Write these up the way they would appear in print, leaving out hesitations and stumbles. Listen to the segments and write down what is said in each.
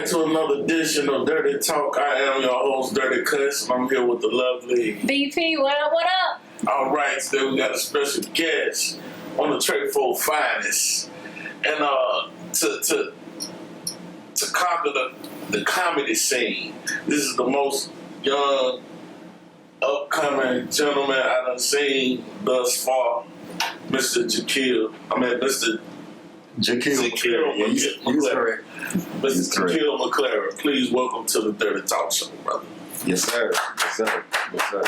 back to another edition of Dirty Talk. I am your host, Dirty Cuss, and I'm here with the lovely BP. What up? What up? All right, today we got a special guest on the Trade for Finest, and to conquer the comedy scene. This is the most young, upcoming gentleman I done seen thus far, Mr. Jakeel. Mr. Jakeel McClary. Yeah, he's correct. Mr. Jakeel McClary, please welcome to the Dirty Talk Show, brother. Yes, sir. Yes, sir. Yes, sir.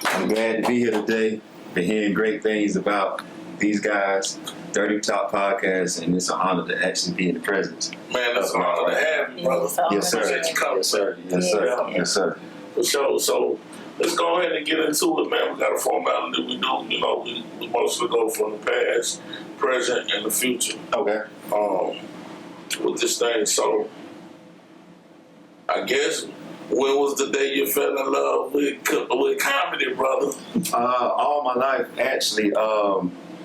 I'm glad to be here today. Been hearing great things about these guys, Dirty Talk Podcast, and it's an honor to actually be in the presence. Man, that's an honor to have you, brother. Yes, sir. Appreciate you coming, Yes, sir. Yes, sir. Yes, sir. For sure. So let's go ahead and get into it, man. We got a formality we do. You know, we mostly go from the past, present, and the future. Okay. With this thing. So I guess when was the day you fell in love with comedy, brother? All my life, actually,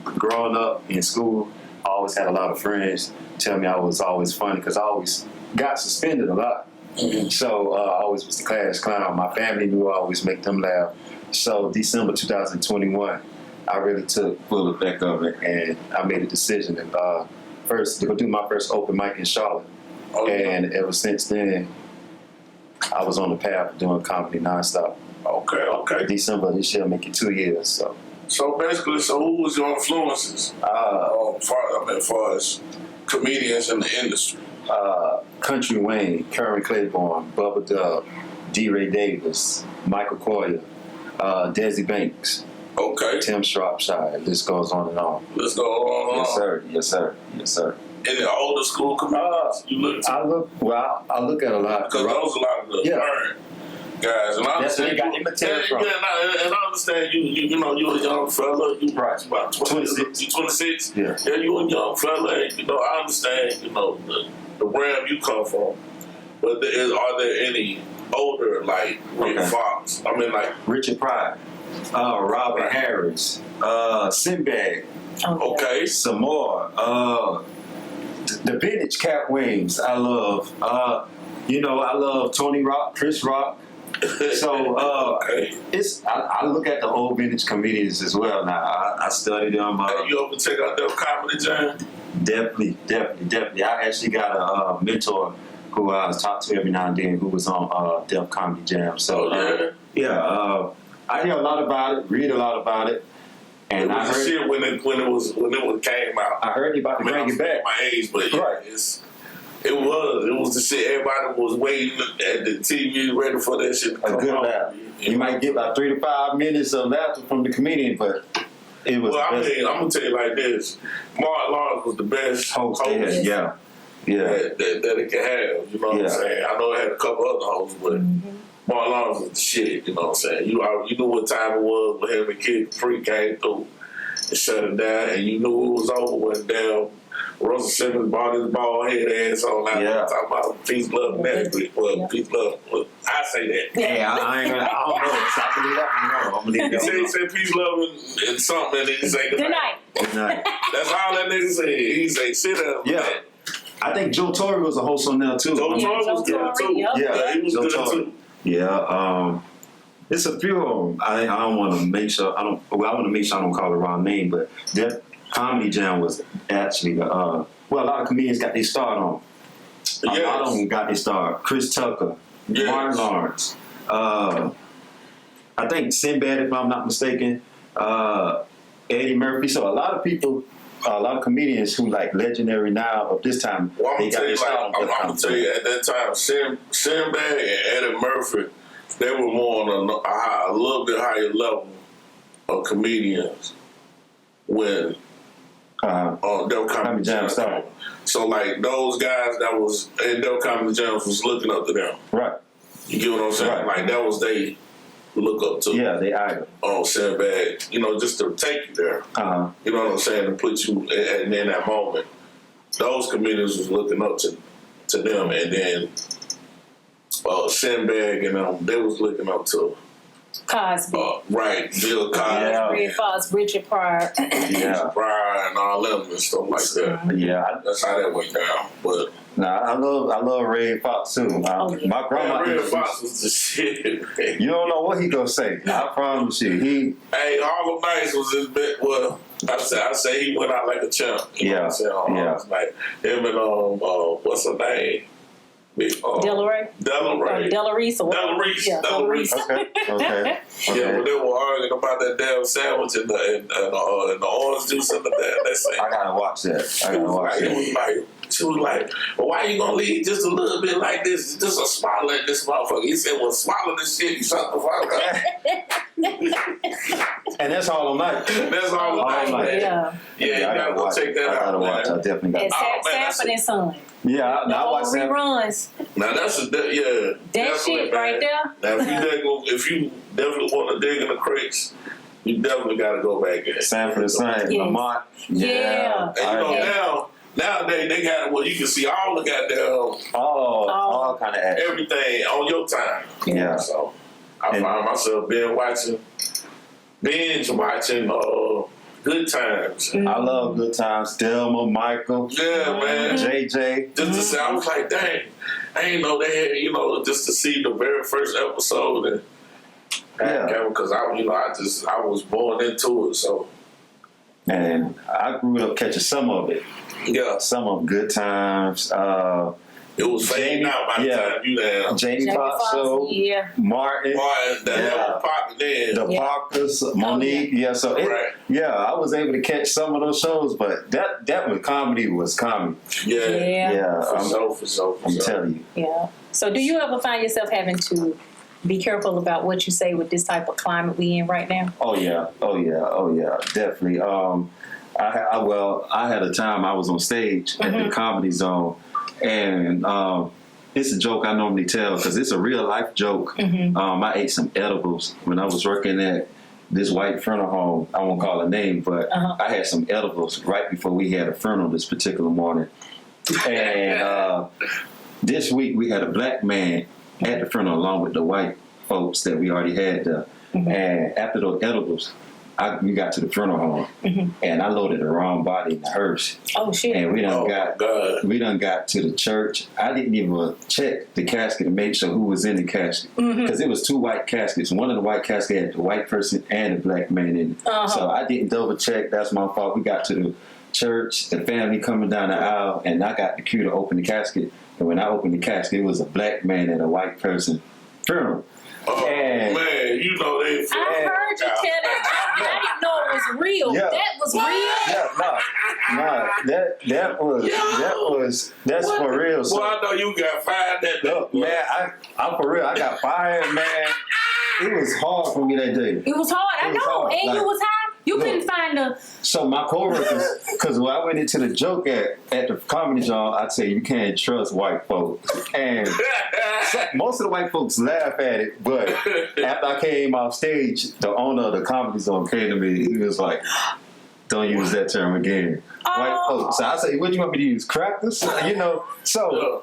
growing up in school, I always had a lot of friends tell me I was always funny because I always got suspended a lot. Mm-hmm. So I always was the class clown. My family knew I always make them laugh. So December 2021, I really took full effect of it, and I made a decision to go do my first open mic in Charlotte. Oh, and ever since then, I was on the path of doing comedy nonstop. Okay. December this year, make it 2 years. So basically, who was your influences? As far as comedians in the industry. Country Wayne, Karen Claiborne, Bubba Dub, D. Ray Davis, Michael Coyer, Desi Banks, Okay. Tim Shropshire. This goes on and on. Let's go on. Yes, sir. Yes, sir. Yes, sir. In the older school comedians, you look to? I look at a lot. Because those a lot of the current guys, and I That's where they got imitated from. And I understand you know you're a young fella. You Right. about 26. You 26. Yeah. Yeah, you a young fella. And, you know, I understand. You know the realm you come from, but are there any older like Rick Fox? I mean, like Richard Pryor, Robert Harris, Sinbad. Okay. Some more. The vintage Cat Wings, I love. I love Tony Rock, Chris Rock. So I look at the old vintage comedians as well now. I study them. You ever check out their comedy jam? Definitely. I actually got a mentor who I talk to every now and then who was on Def Comedy Jam. So I hear a lot about it, read a lot about it. And I heard shit when it came out. I heard you about to bring it back. My age, but yeah, it was the shit. Everybody was waiting at the TV, ready for that shit to come good out. laugh. You might get like 3 to 5 minutes of laughter from the comedian, but it was. Well, I'm gonna tell you like this: Mark Lawrence was the best host. Yeah. That it could have. You know what I'm saying? I know it had a couple other hosts, but. Mark Lawrence was the shit, you know what I'm saying? You knew what time it was when him and Kid Free came through and shut it down, and you knew it was over when damn Russell Simmons brought his bald head ass on out there talking about peace, love, and that. Well, peace, love. Well, I say that. Yeah, I don't know. So I believe that. No, I'm believe that. He said peace, love, and something, and then he say good night. Good night. That's all that nigga said. He say sit up. Yeah. I think Joe Torre was a host on there too. Joe Torre was good too. Yeah, he was Joe good Torre. too. Yeah, it's a few of them. I don't want to make sure I want to make sure I don't call the wrong name, but that Comedy Jam was actually a lot of comedians got their start on. A lot of them got their start. Chris Tucker, Martin Lawrence, I think Sinbad, if I'm not mistaken, Eddie Murphy. So a lot of people. A lot of comedians who like legendary now of this time. Well, I'm gonna tell you at that time, Sinbad and Eddie Murphy, they were more on a little bit higher level of comedians when Def Comedy Jam started. So like those guys that was in Def Comedy Jam was looking up to them. Right. You get what I'm saying? Right. Like that was they look up to. Yeah, they idol. Sinbad, just to take you there. You know what I'm saying? To put you in that moment. Those comedians was looking up to them, and then Sinbad and they was looking up to Cosby. Right, Bill Cosby. Yeah. Red Fox, Richard Pryor. Yeah. Pryor and all them and stuff like that. Yeah. That's how that went down. But Nah, I love Red Fox too. Yeah. My grandma. Red Fox was the shit, man. You don't know what he gonna say. I promise you. Hey, Harlem Nights was his bit. Well, I say he went out like a champ. You know what I'm saying? Yeah. It's like him and what's her name? Delaware? Delaware. Delareese or whatever. Delarice. Yeah, Delarice. Okay. Yeah, when they were arguing about that damn sandwich and the orange juice and the damn that sandwich. I gotta watch that. It was like, she was like, well, why you gonna leave just a little bit like this? Just a smile at this motherfucker. He said, well, swallow this shit, you shut the fuck up. And that's all I'm like. That's all I'm like. Yeah. Yeah, you I gotta go check that out. I gotta watch. I definitely gotta. And Sanford and Son. Yeah, The I old watch that. reruns. Now that's That shit right there. Now if you definitely want to dig in the crates, you definitely got to go back in. Sanford and Son, Yes. Lamont. Yeah. And you know nowadays they got you can see all the goddamn all kind of action. everything on your time. Yeah. So I find myself binge watching Good Times. I love Good Times. Delma, Michael. Yeah, man. JJ. Just to say, I was like, dang, I ain't know they had, just to see the very first episode and because I was born into it, so. And I grew up catching some of it. Yeah. Some of Good Times. It was fading out by the time you there. Jamie Foxx show. Yeah. Martin. That was popping then. The Parkers, Monique. Yeah, so I was able to catch some of those shows, but that was comedy. Yeah. For sure. I'm telling you. Yeah. So do you ever find yourself having to be careful about what you say with this type of climate we in right now? Oh yeah, definitely. I had a time I was on stage at the Comedy Zone, and it's a joke I normally tell because it's a real life joke. I ate some edibles when I was working at this white funeral home. I won't call a name, but I had some edibles right before we had a funeral this particular morning. And this week we had a black man at the funeral along with the white folks that we already had there. And after those edibles, we got to the funeral home, and I loaded the wrong body in the hearse. Oh shit! And we done got to the church. I didn't even check the casket to make sure who was in the casket because it was two white caskets. One of the white caskets had the white person and the black man in it. So I didn't double check. That's my fault. We got to the church, the family coming down the aisle, and I got the cue to open the casket. And when I opened the casket, it was a black man and a white person funeral. Oh man, you know they. I heard you tell that. I didn't know it was real. Yeah. That was real. That's for real. So, I know you got fired that day. look, man, I'm for real. I got fired, man. It was hard for me that day. It was hard. I know. And you was high. You couldn't find the. So my coworkers, because when I went into the joke at the Comedy Zone, I'd say you can't trust white folks, and most of the white folks laugh at it. But after I came off stage, the owner of the Comedy Zone came to me. He was like, "Don't use that term again, white folks." So I say, "What do you want me to use? Crackers?" So.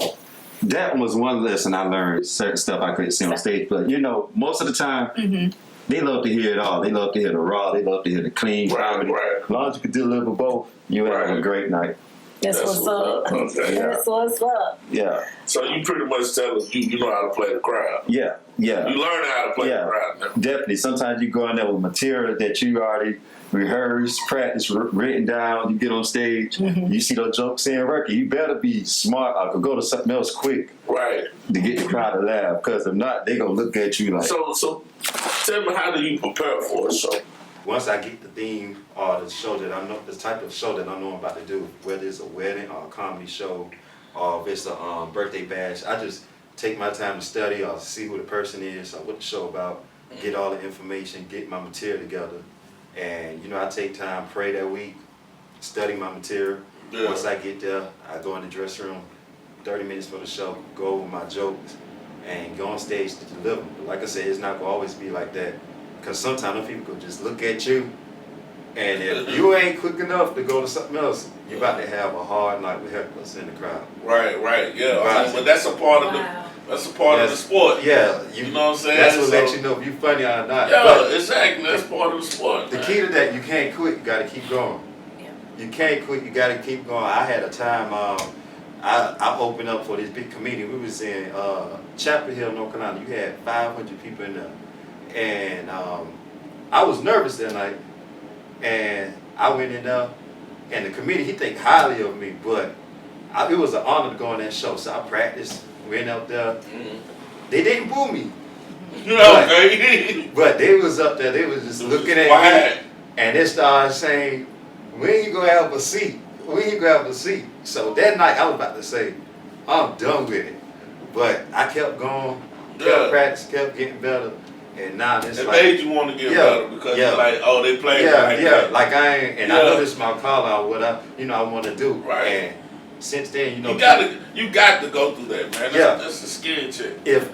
That was one lesson I learned. Certain stuff I couldn't see on stage, but most of the time. They love to hear it all. They love to hear the raw. They love to hear the clean comedy. As long as you can deliver both, you have a great night. That's what's up. Okay. That's what's up. Yeah. So you pretty much tell us you know how to play the crowd. Yeah. You learn how to play the crowd now. Definitely. Sometimes you go in there with material that you already rehearsed, practiced, written down. You get on stage, you see those jokes ain't working. You better be smart. I could go to something else quick, right, to get the crowd to laugh. Because if not, they gonna look at you like. So, tell me, how do you prepare for a show? Once I get the theme or the show that I know, the type of show that I know I'm about to do, whether it's a wedding or a comedy show, or if it's a birthday bash, I just take my time to study or see who the person is or what the show about, get all the information, get my material together. And, I take time, pray that week, study my material. Yeah. Once I get there, I go in the dressing room, 30 minutes for the show, go over my jokes, and go on stage to deliver. But like I said, it's not going to always be like that. Because sometimes people could just look at you, and if you ain't quick enough to go to something else, you're about to have a hard night with hecklers in the crowd. Right, yeah. But that's a part of That's a part of the sport. Yeah, you know what I'm saying. That's what lets you know if you funny or not. Yeah, but exactly. That's part of the sport. The key to that, you can't quit. You got to keep going. Yeah. You can't quit. You got to keep going. I had a time. I opened up for this big comedian. We was in Chapel Hill, North Carolina. You had 500 people in there, and I was nervous that night. And I went in there, and the comedian, he think highly of me, but it was an honor to go on that show. So I practiced, went out there. They didn't boo me. But they was up there, they was just looking at me, and they started saying, when you gonna have a seat? When you gonna have a seat? So that night I was about to say, I'm done with it. But I kept going, kept practicing, kept getting better. And now it's it like, made you want to get better because you're like, oh, they play that. like I ain't, and I know this is my call out, what I want to do. Right. And since then, you got to go through that, man. That's a scared check. If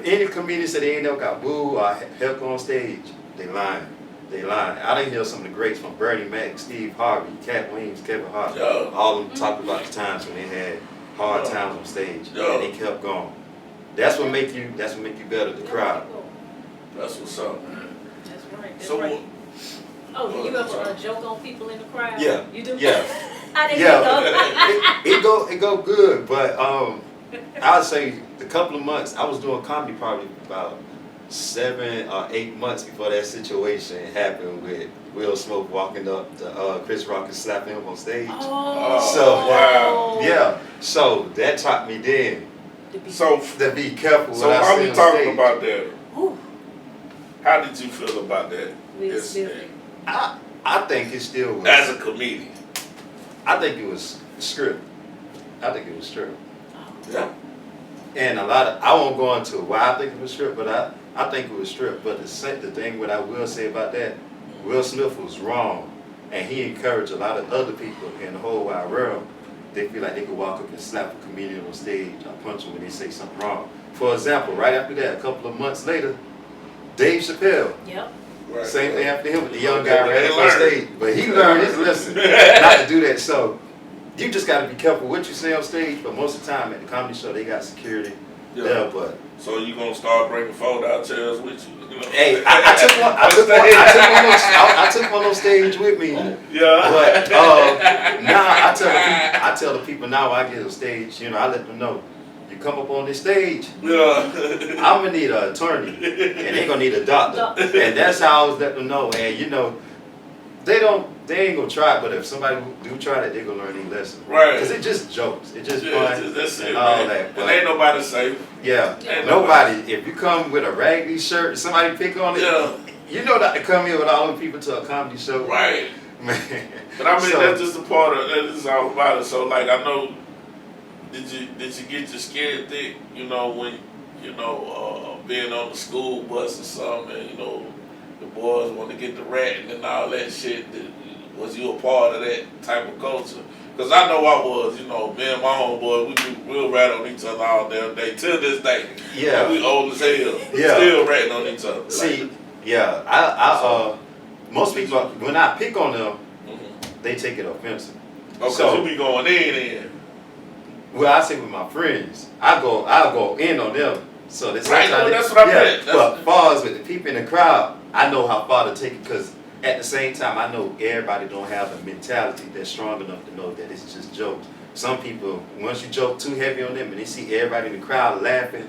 any comedian said they ain't never got booed or helped on stage, they lying. They lying. I didn't hear some of the greats from Bernie Mac, Steve Harvey, Cat Williams, Kevin Hart. All of them talked about the times when they had hard times on stage, and they kept going. That's what make you. That's what make you better. The crowd. That's what's up, man. That's right. That's So, right. Oh, do you ever joke on people in the crowd? Yeah. You do? Yeah. How did it go? it go good, but I would say a couple of months. I was doing comedy probably about 7 or 8 months before that situation happened with Will Smith walking up to Chris Rock and slapping him on stage. Oh. So wow. Yeah. So that taught me then. To be careful. So how we talking about that? Ooh. How did you feel about that? I think it still was. As a comedian. I think it was script. Yeah. And I won't go into why I think it was script, but I think it was script. But the thing what I will say about that, Will Smith was wrong, and he encouraged a lot of other people in the whole wide world. They feel like they could walk up and slap a comedian on stage or punch them when they say something wrong. For example, right after that, a couple of months later, Dave Chappelle. Yep. Right. Same thing after him, the young guy ran up on stage. But he learned his lesson not to do that. So you just got to be careful what you say on stage. But most of the time at the comedy show, they got security there. But so you gonna start bringing fold-out chairs with you? Hey, I took one on stage with me. Yeah. But now I tell the people now I get on stage, I let them know. You come up on this stage, I'm gonna need an attorney, and they gonna need a doctor, and that's how I was letting them know. And they ain't gonna try it, but if somebody do try it, they gonna learn their lesson. Right. Because it just jokes, it just fun, that's it, and all man. that. But and ain't nobody safe. Yeah, Ain't nobody. If you come with a raggedy shirt, and somebody pick on it. Yeah. You know not to come here with all them people to a comedy show. Right. Man. But I mean, that's just a part of that. Is all about it. So like, I know. Did you get your scared thick? When being on the school bus or something, and the boys want to get the ratting and all that shit. Was you a part of that type of culture? Because I know I was. Me and my homeboy, we'll rat on each other all damn day till this day. Yeah. Like, we old as hell. Yeah. Still ratting on each other. See, I most people when I pick on them, they take it offensive. Oh, so you be going in. Well, I say with my friends, I'll go in on them. So that's right. That's what I meant. But as far as with the people in the crowd, I know how far to take it because at the same time, I know everybody don't have a mentality that's strong enough to know that it's just jokes. Some people, once you joke too heavy on them and they see everybody in the crowd laughing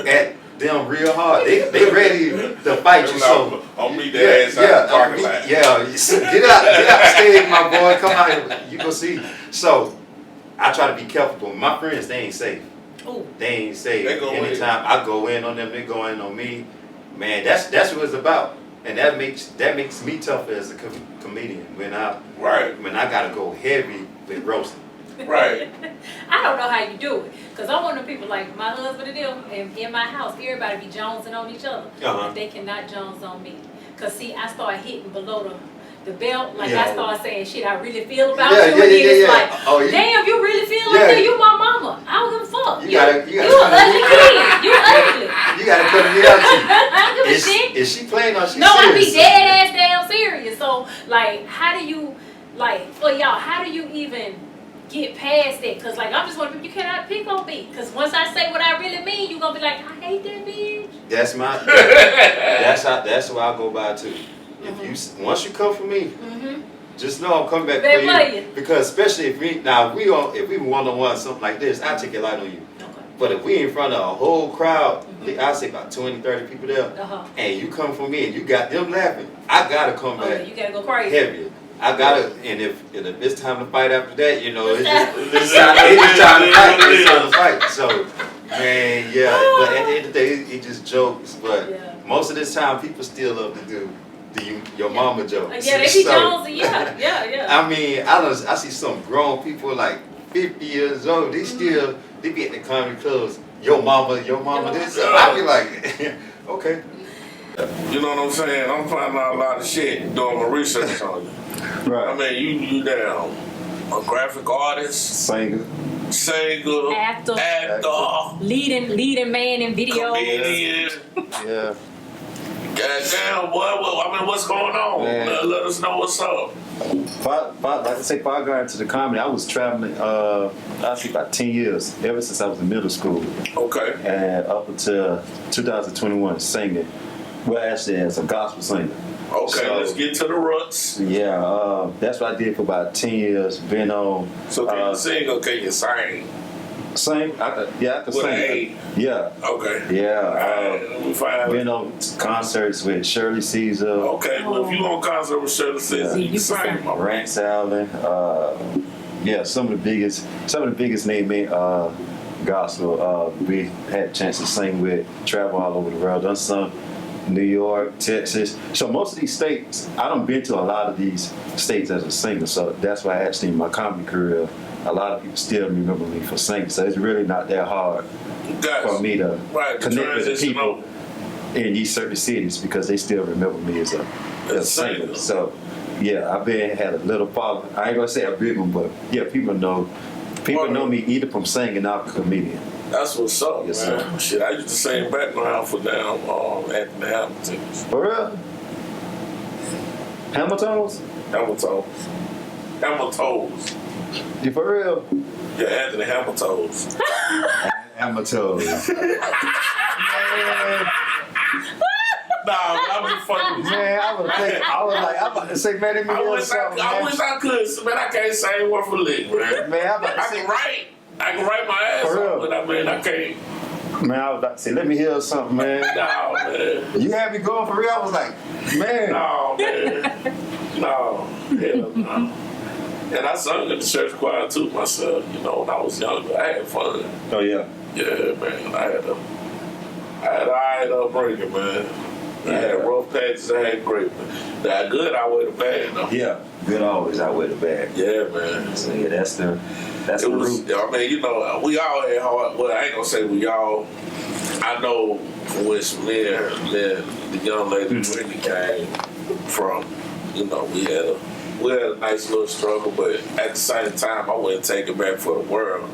at them real hard, they ready to fight you. So I'll meet their ass out the parking lot. Yeah, get out the stage, my boy. Come out here. You go see. So I try to be careful, but my friends, they ain't safe. Ooh. They ain't safe. They go Anytime I go in on them, they go in on me. Man, that's what it's about. And that makes me tougher as a comedian when I gotta go heavy with roasting. Right. I don't know how you do it, cause I'm one of the people like my husband and them, and in my house, everybody be jonesing on each other. But they cannot jones on me, cause see, I start hitting below the belt, like I start saying shit I really feel about you, and it's like, damn, you really feel like that? You my mama. I don't give a fuck. You an ugly kid. You ugly. You gotta cut me out too. I don't give a shit. Is she playing or she No, serious? I be dead ass damn serious. So like, how do you, like, for y'all, how do you even get past that, cause like I'm just wondering, you cannot pick on me, cause once I say what I really mean, you gonna be like, I hate that bitch. That's my. That's what I go by too. If you once you come for me, just know I'm coming back for you. Because especially if we one on one something like this, I take it light on you. Okay. But if we in front of a whole crowd, I say about 20, 30 people there, and you come for me and you got them laughing, I gotta come back. You gotta go crazy. Heavier. I gotta, and if it's time to fight after that, you know, it's time to fight. So, man, yeah. But at the end of the day, it just jokes. But most of this time, people still love to do your mama jokes. Yeah, they be Jonesy. Yeah. I mean, I see some grown people like 50 years old. They be at the comedy clubs. Your mama this. I be like, okay. You know what I'm saying? I'm finding out a lot of shit doing my research on you. Right. I mean, you down a graphic artist, singer, actor, leading man in video, comedian. Yeah. Goddamn, boy, I mean, what's going on? Let us know what's up. Like I say, before I got into the comedy, I was traveling, actually about 10 years, ever since I was in middle school. Okay. And up until 2021, singing. Well, actually, as a gospel singer. Okay, so, let's get to the roots. Yeah, that's what I did for about 10 years. Been on. So can you sing or can you sing? Sing? I can sing. Yeah. Okay. Yeah. Been on concerts with Shirley Caesar. Okay, well, if you on concert with Shirley Caesar, you can sing. Rance Allen. Some of the biggest name gospel. We had a chance to sing with, travel all over the world. Done some New York, Texas. So most of these states, I done been to a lot of these states as a singer. So that's why actually in my comedy career, a lot of people still remember me for singing. So it's really not that hard for me to connect with the people in these certain cities because they still remember me as a singer. So yeah, I've had a little following. I ain't gonna say a big one, but yeah, people know me either from singing or comedian. That's what's up, yes, man. Sir. Shit, I used the same background for damn Anthony Hamilton. For real? Hamiltons? Hamiltons. You for real? Yeah, Anthony Hamiltons. Hamiltons. Nah, I'm just fucking with you. Man, I was like, I'm about to say, man, I wish I could, man. I can't say word for lick, man. Man, I can write my ass off, but I mean, I can't. Man, I was about to say, let me hear something, man. No, man. You had me going for real. I was like, man. No, man. No, hell no. And I sung in the church choir too myself, you know, when I was younger. I had fun. Oh, yeah? Yeah, man. I had an eye upbringing, man. I had rough patches, I had great. That good outweigh the bad, though. Yeah, good always outweigh the bad. Yeah, man. So, yeah, that's the root. I mean, you know, we all had hard. Well, I ain't gonna say we all. I know from which the young lady Brittany came from. You know, we had a nice little struggle, but at the same time, I wouldn't take it back for the world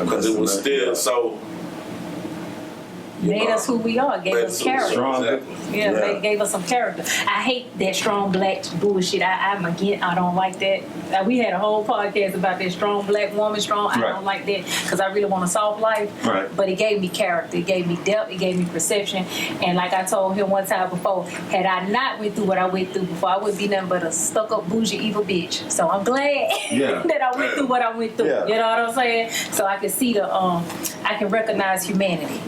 because it was still so. Made us who we are, gave us character. Exactly. Yeah, gave us some character. I hate that strong black bullshit. I'm against. I don't like that. We had a whole podcast about that strong black woman. I don't like that because I really want a soft life. Right. But it gave me character. It gave me depth. It gave me perception. And like I told him one time before, had I not went through what I went through before, I wouldn't be nothing but a stuck-up, bougie, evil bitch. So I'm glad that I went through what I went through. Yeah. You know what I'm saying? So I can see I can recognize humanity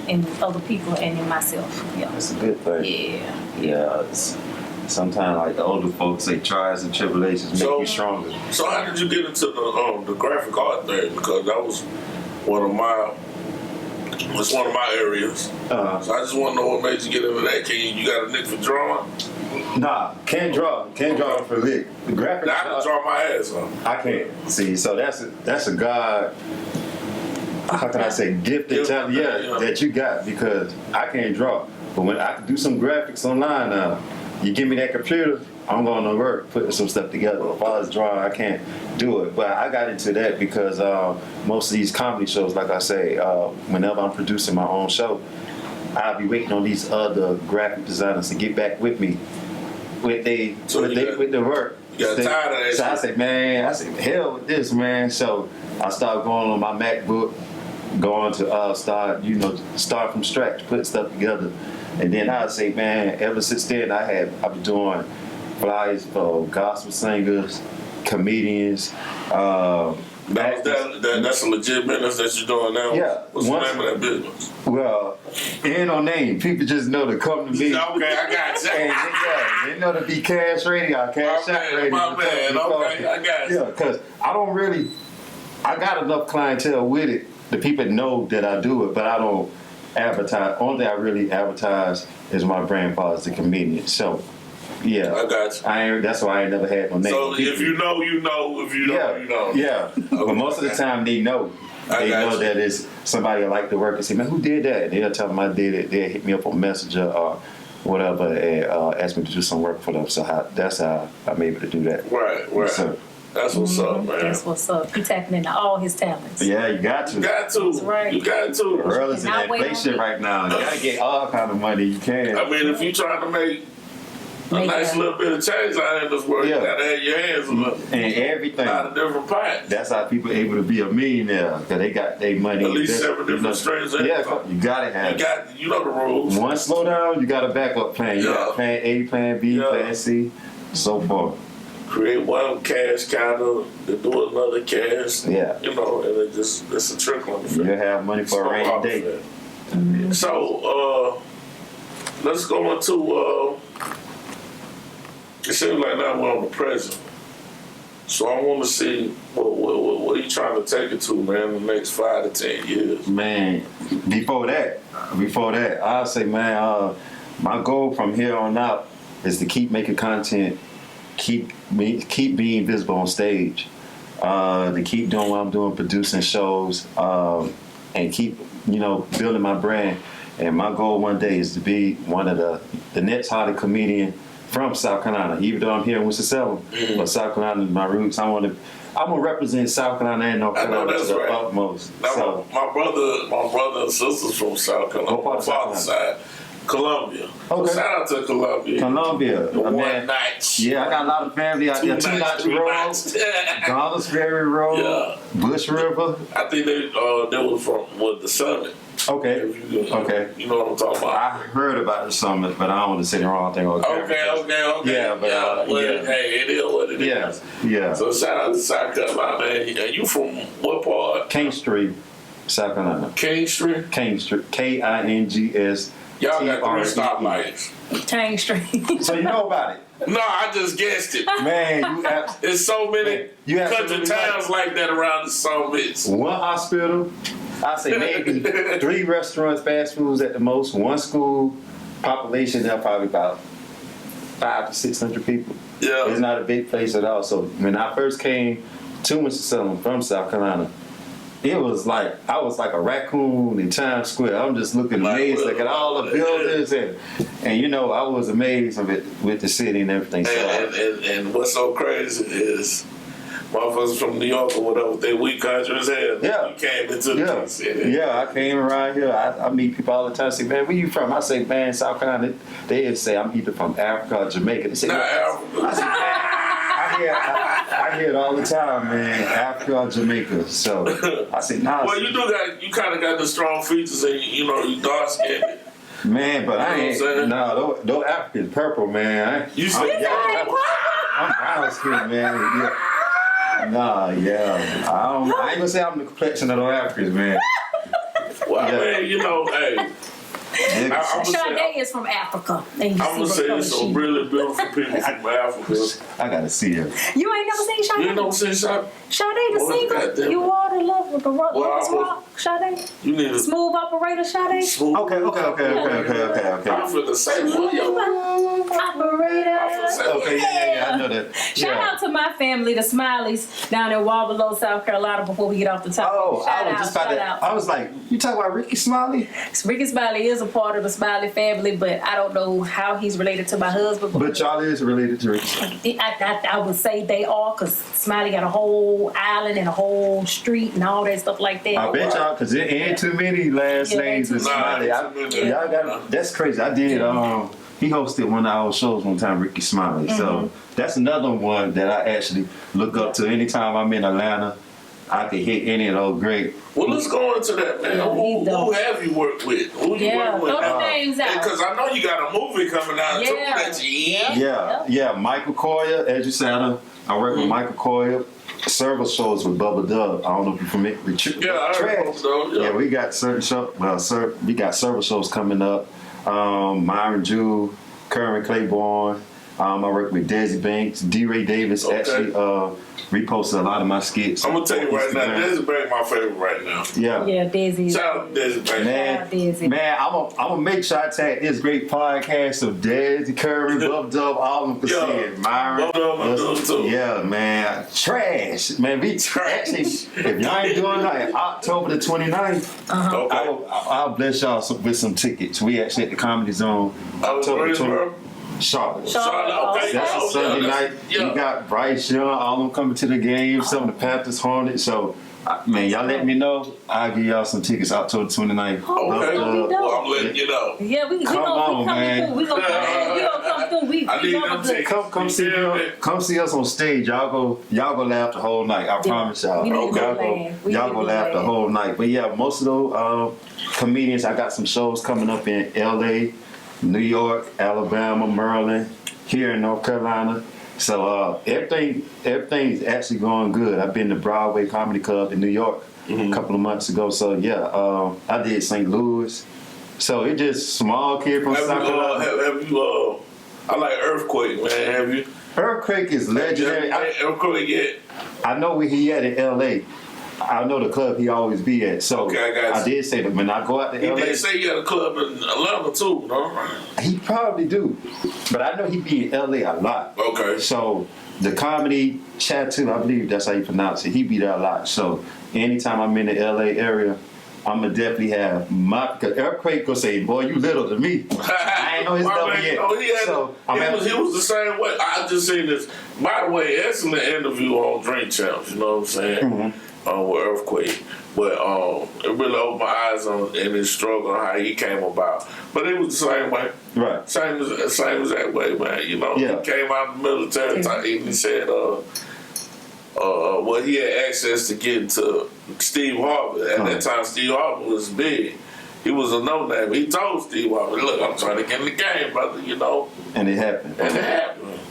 in other people and in myself. Yeah. That's a good thing. Yeah. Yeah. Sometimes, like the older folks say, trials and tribulations make you stronger. So how did you get into the graphic art thing? Because that was one of my areas. So I just want to know what made you get into that. You got a nick for drawing? Nah, can't draw for lick. The graphic. Now, I can draw my ass off. I can't. See, so that's a God. How can I say gifted talent? Yeah, that you got because I can't draw, but when I can do some graphics online now, you give me that computer, I'm going to work putting some stuff together. If I was drawing, I can't do it. But I got into that because most of these comedy shows, like I say, whenever I'm producing my own show, I'll be waiting on these other graphic designers to get back with me with the work. You got tired of that So I shit. said, man, hell with this, man. So I started going on my MacBook, going to start from scratch, put stuff together. And then I say, man, ever since then I've been doing flyers for gospel singers, comedians. That's a legit business that you're doing now. Yeah. What's the name of that business? Well, ain't no name. People just know to come to me. Okay, I got you. And they know to be Cash Radio, Cash App Radio. My man, okay, I got you. Yeah, because I got enough clientele with it. The people know that I do it, but I don't advertise. Only thing I really advertise is my grandfather's the comedian. So, yeah. I got you. That's why I ain't never had no name. So if you know, you know. If you don't, you know. Yeah. But most of the time they know. They know that it's somebody that like to work and say, man, who did that? And they'll tell them I did it. They'll hit me up on Messenger or whatever and ask me to do some work for them. So that's how I'm able to do that. Right. So, that's what's up, man. That's what's up. You tapping into all his talents. yeah, you got to. You got to. That's right. You got to. The world is in Cannot wait inflation on it. right now. You gotta get all kind of money you can. I mean, if you trying to make a nice little bit of change out in this world, you gotta have your hands in And everything. a lot of different pots. That's how people able to be a millionaire because they got their money. At least 7 different streams of income. Yeah, you gotta have. You know the rules. One slow down, you got a backup plan. You got plan A, plan B, plan C, so forth. Create one cash counter, then do another cash. Yeah. You know, and it's a trickle effect. You have money for a rainy day. So, let's go into, it seems like now we're on the present. So I want to see what are you trying to take it to, man, in the next 5 to 10 years? Man, before that, I'll say, man, my goal from here on out is to keep making content, keep being visible on stage, to keep doing what I'm doing, producing shows, and keep, building my brand. And my goal one day is to be one of the next hottest comedian from South Carolina. Even though I'm here in Winston-Salem, but South Carolina is my roots. I'm gonna represent South Carolina and North Carolina to the utmost. Now, So, my brother and sisters from South Carolina. What part of my South father's side, Columbia. Okay. Shout out to Columbia. Columbia, The I mean, one night. yeah, I got a lot of family out there. Two Notch Road, Dollars Ferry Road, Yeah. Bush River. I think they was from the Summit. Okay, okay. You know what I'm talking about? I heard about the summit, but I don't want to say the wrong thing. Okay. Yeah, but hey, it is what it is. Yeah. So shout out to South Carolina, man. And you from what part? King Street, South Carolina. King Street. King Street, Kings. Y'all got 3 stoplights. Tang Street. So you know about it, No, I just guessed it. man. There's so many You country absolutely towns like that around the summits. One hospital. I say maybe 3 restaurants, fast foods at the most. 1 school. Population there probably about 500 to 600 people. Yeah. It's not a big place at all. So when I first came to Winston-Salem from South Carolina, it was like I was like a raccoon in Times Square. I'm just looking amazed, at all the buildings, and I was amazed with the city and everything. And what's so crazy is motherfuckers from New York or whatever, they weak country as hell. Yeah. You came into the city. Yeah, I came around here. I meet people all the time. Say, man, where you from? I say, man, South Carolina. They say I'm either from Africa or Jamaica. They say, Not Africa. I say, man, I hear it all the time, man. Africa or Jamaica. So I say, nah. Well, you kind of got the strong features, and you dark skinned. Man, but I ain't. No, those Africans purple, man. I'm brown skinned, man. Yeah. Nah, yeah. I ain't gonna say I'm the complexion of those Africans, man. Well, I mean, hey. Sade is from Africa. I'm gonna say there's some really beautiful people from Africa. I gotta see her. You ain't never seen Sade? You never seen Sade? Sade, the singer. You are the love with the rock. Sade. You need a smooth operator, Sade. Smooth. Okay. I'm for the same one, yo. Operator. Okay, yeah, I know that. Shout out to my family, the Smileys, down in Wabalo, South Carolina, before we get off the top. Oh, I was like, you talking about Ricky Smiley? Ricky Smiley is a part of the Smiley family, but I don't know how he's related to my husband. But y'all is related to Ricky. I would say they are, because Smiley got a whole island and a whole street and all that stuff like that. I bet y'all, because there ain't too many last names with Smiley. Y'all got, that's crazy. I did he hosted one of our shows one time, Ricky Smiley. So that's another one that I actually look up to. Anytime I'm in Atlanta, I can hit any of those great. Well, let's go into that, man. Who have you worked with? Who you worked with? Throw the names out. Because I know you got a movie coming out too that you in. Yeah. Michael Coyer, as you said, I work with Michael Coyer. Several shows with Bubba Dub. I don't know if you're familiar with I heard Bubba Dub. Yeah, we got certain shows. Well, we got several shows coming up. Myron Jewell, Kerwin Claiborne. I work with Desi Banks, D-Ray Davis. Actually, reposted a lot of my skits. I'm gonna tell you right now, Desi Banks my favorite right now. Yeah, Desi. Shout out to Desi Banks. Man, I'm gonna make sure I tag this great podcast of Desi, Curry, Bub Dub, all of them can see it. Myron. Yeah, man. Trash. Man, we actually, if y'all ain't doing that, October the 29th, I'll bless y'all with some tickets. We actually at the Comedy Zone. October 29th. Charlotte. Okay. That's a Sunday night. You got Bryce Young, all of them coming to the game. Some of the Panthers, Hornets. So, man, y'all let me know. I'll give y'all some tickets October 29th. Okay. Well, I'm letting you know. Yeah, we come on, man. We gonna come through. We gonna come see us on stage. Y'all go laugh the whole night. I promise y'all. Y'all go laugh the whole night. But yeah, most of those comedians. I got some shows coming up in L.A., New York, Alabama, Maryland, here in North Carolina. So everything's actually going good. I've been to Broadway Comedy Club in New York a couple of months ago. So yeah, I did St. Louis. So it's just small kid from South Carolina. Have you? I like Earthquake, man. Have you? Earthquake is legendary. Earthquake yet? I know where he at in L.A. I know the club he always be at. So I did say that when I go out to LA. He did say he had a club in Atlanta too, no? He probably do. But I know he be in LA a lot. Okay. So the comedy Chateau, I believe that's how you pronounce it. He be there a lot. So anytime I'm in the LA area, I'm gonna definitely have because Earthquake gonna say, boy, you little to me. I ain't know his number yet. He was the same way. I just seen this. By the way, excellent interview on Drink Champs, you know what I'm saying? With Earthquake, but it really opened my eyes on in his struggle and how he came about. But it was the same way, right? Same as that way, man. You know, he came out of the military. And he said, well, he had access to get to Steve Harvey. At that time, Steve Harvey was big. He was a no name. He told Steve Harvey, "Look, I'm trying to get in the game, brother." You know, and it happened.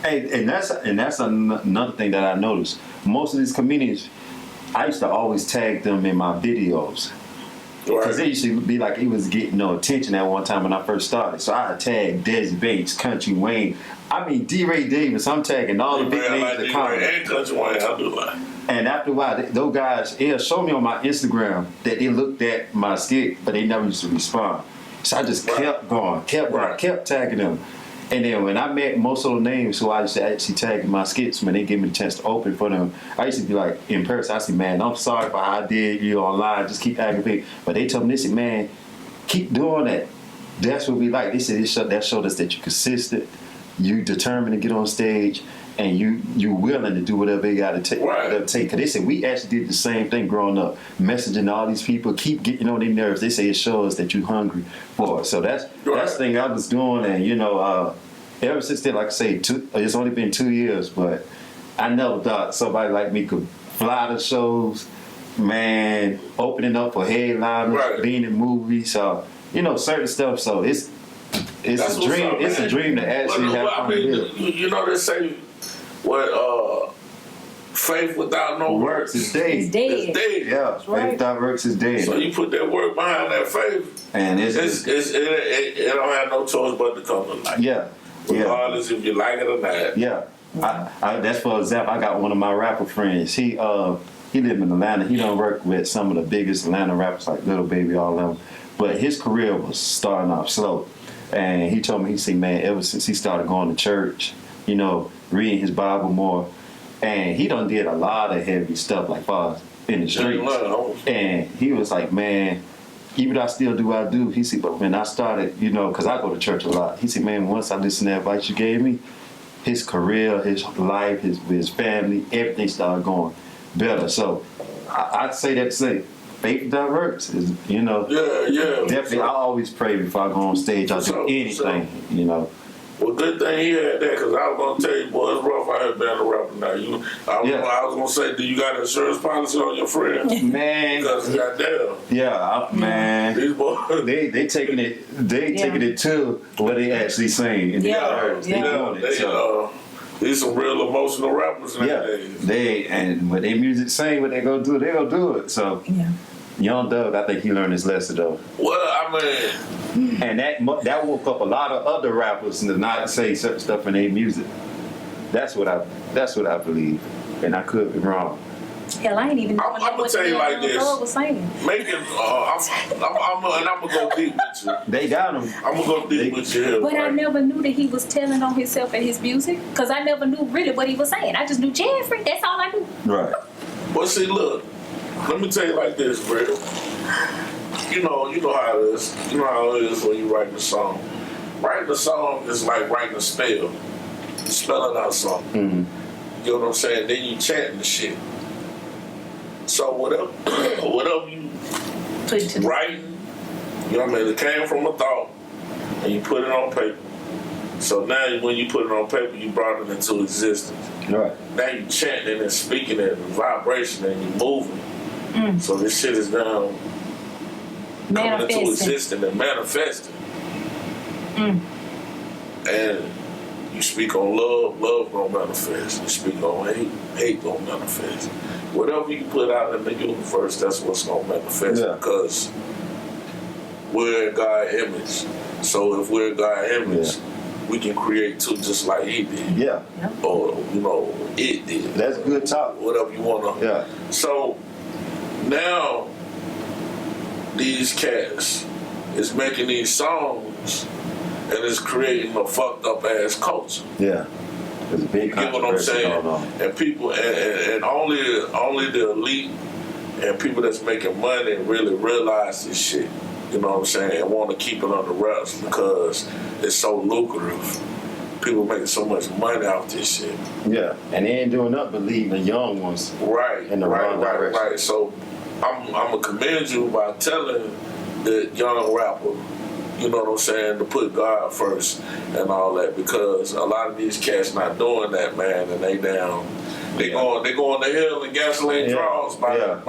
Hey, and that's another thing that I noticed. Most of these comedians, I used to always tag them in my videos. Because they used to be like, he was getting no attention at one time when I first started. So I tagged Desi Banks, Country Wayne. I mean, D-Ray Davis. I'm tagging all the big names of comedy. And Country Wayne, I do like. And after a while, those guys, it'll show me on my Instagram that they looked at my skit, but they never used to respond. So I just kept going, kept tagging them. And then when I met most of the names who I used to actually tag in my skits, when they gave me the chance to open for them, I used to be like, in person, I said, man, I'm sorry for how I did you online, just keep aggravating. But they told me, they said, man, keep doing that. That's what we like. They said that showed us that you're consistent, you determined to get on stage, and you willing to do whatever you got to take. Because they said we actually did the same thing growing up, messaging all these people, keep getting on their nerves. They say it shows that you're hungry for it. So that's the thing I was doing, and ever since then, like I say, it's only been 2 years, but I never thought somebody like me could fly to shows, man, opening up for headliners, being in movies, certain stuff. So it's a dream. It's a dream to actually have fun. They say faith without no works is dead. It's dead. Yeah, faith without works is dead. So you put that work behind that faith, and it don't have no choice but to come to life. Yeah. Regardless if you like it or not. Yeah. That's for example, I got one of my rapper friends. He live in Atlanta. He done work with some of the biggest Atlanta rappers like Little Baby, all of them. But his career was starting off slow. And he told me, he said, man, ever since he started going to church, reading his Bible more, and he done did a lot of heavy stuff like in the streets. And he was like, man, even though I still do what I do, he said, but when I started, because I go to church a lot, he said, man, once I listened to that advice you gave me, his career, his life, his family, everything started going better. So I'd say that to say, faith without works is, Yeah. Definitely, I always pray before I go on stage. I'll do anything, Well, good thing he had that, because I was going to tell you, boy, it's rough out here being a rapper now. I was going to say, do you got an insurance policy on your friend? Man. Because goddamn. Yeah, man. These boys. They taking it to what they actually saying. In These some real emotional rappers nowadays. And when their music sing what they gonna do it. So Young Thug, I think he learned his lesson though. Well, I mean, and that woke up a lot of other rappers to not say certain stuff in their music. That's what I believe, and I could be wrong. Hell, I ain't even know I'm gonna tell you like this. Was saying. Making, I'm gonna go deep with you. They got him. I'm gonna go deep with you here. But I never knew that he was telling on himself and his music, because I never knew really what he was saying. I just knew Jeffrey. That's all I knew. Right. Well, see, look. Let me tell you like this, bro. You know how it is. You know how it is when you write a song. Writing a song is like writing a spell. You're spelling out something. Mm-hmm. You know what I'm saying? Then you chanting the shit. So whatever you writing, you know what I mean? It came from a thought, and you put it on paper. So now when you put it on paper, you brought it into existence. Right. Now you chanting and speaking it, and vibration, and you moving. So this shit is now coming into existence and manifesting. And you speak on love gonna manifest. You speak on hate gonna manifest. Whatever you put out in the universe, that's what's gonna manifest because we're in God's image. So if we're in God's image, we can create too, just like He did. Yeah. Or it did. That's good talk. Whatever you wanna. Yeah. So now these cats is making these songs and it's creating a fucked up ass culture. Yeah. There's a big controversy. You get what I'm saying? And people and only the elite and people that's making money really realize this shit. You know what I'm saying? And want to keep it under wraps because it's so lucrative. People making so much money off this shit. Yeah, and they ain't doing nothing but leading the young ones in the wrong direction. Right. So I'm gonna commend you by telling the young rapper, you know what I'm saying, to put God first and all that, because a lot of these cats not doing that, man, and they down. They going to hell in gasoline draws by the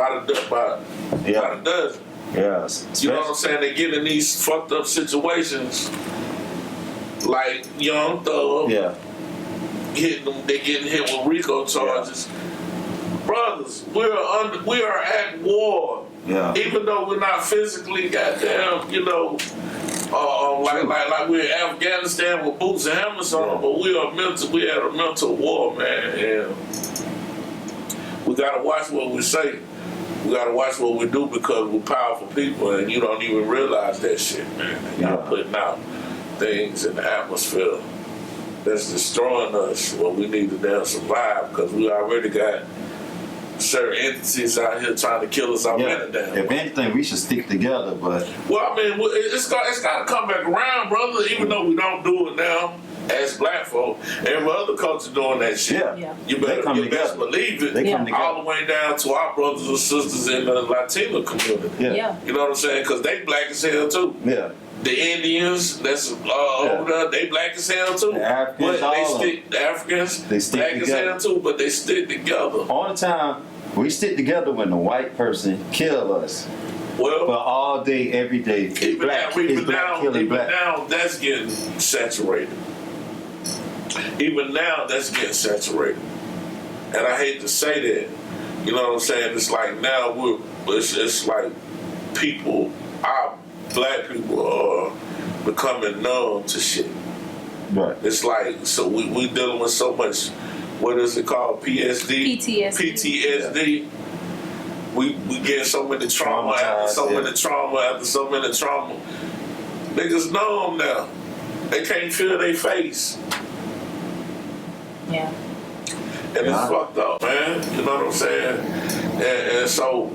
dozen. Yes. You know what I'm saying? They get in these fucked up situations like Young Thug. Yeah. They getting hit with RICO charges. Yeah. Brothers, we are at war. Yeah. Even though we're not physically goddamn, like we're in Afghanistan with boots and hammers on, but we had a mental war, man, and we gotta watch what we say. We gotta watch what we do because we're powerful people, and you don't even realize that shit, man. And y'all putting out things in the atmosphere that's destroying us. Well, we need to damn survive because we already got certain entities out here trying to kill us already. Damn. If anything, we should stick together. But well, I mean, it's got to come back around, brother. Even though we don't do it now as black folk, every other culture doing that shit. Yeah. You best believe it. They come together. All the way down to our brothers and sisters in the Latino community. Yeah. You know what I'm saying? Because they black as hell too. Yeah. The Indians that's over there, they black as hell too. The Africans, they stick black together. As hell too, but they stick together. All the time, we stick together when the white person kill us. Well, but all day, every day, even now, that's getting saturated. Even now, that's getting saturated. And I hate to say that. You know what I'm saying? It's like now it's like people, our black people are becoming numb to shit. Right. It's like, so we dealing with so much, what is it called? PTSD. We get so many trauma after so many trauma. Niggas numb now. They can't feel their face. Yeah. And it's fucked up, man. You know what I'm saying? And so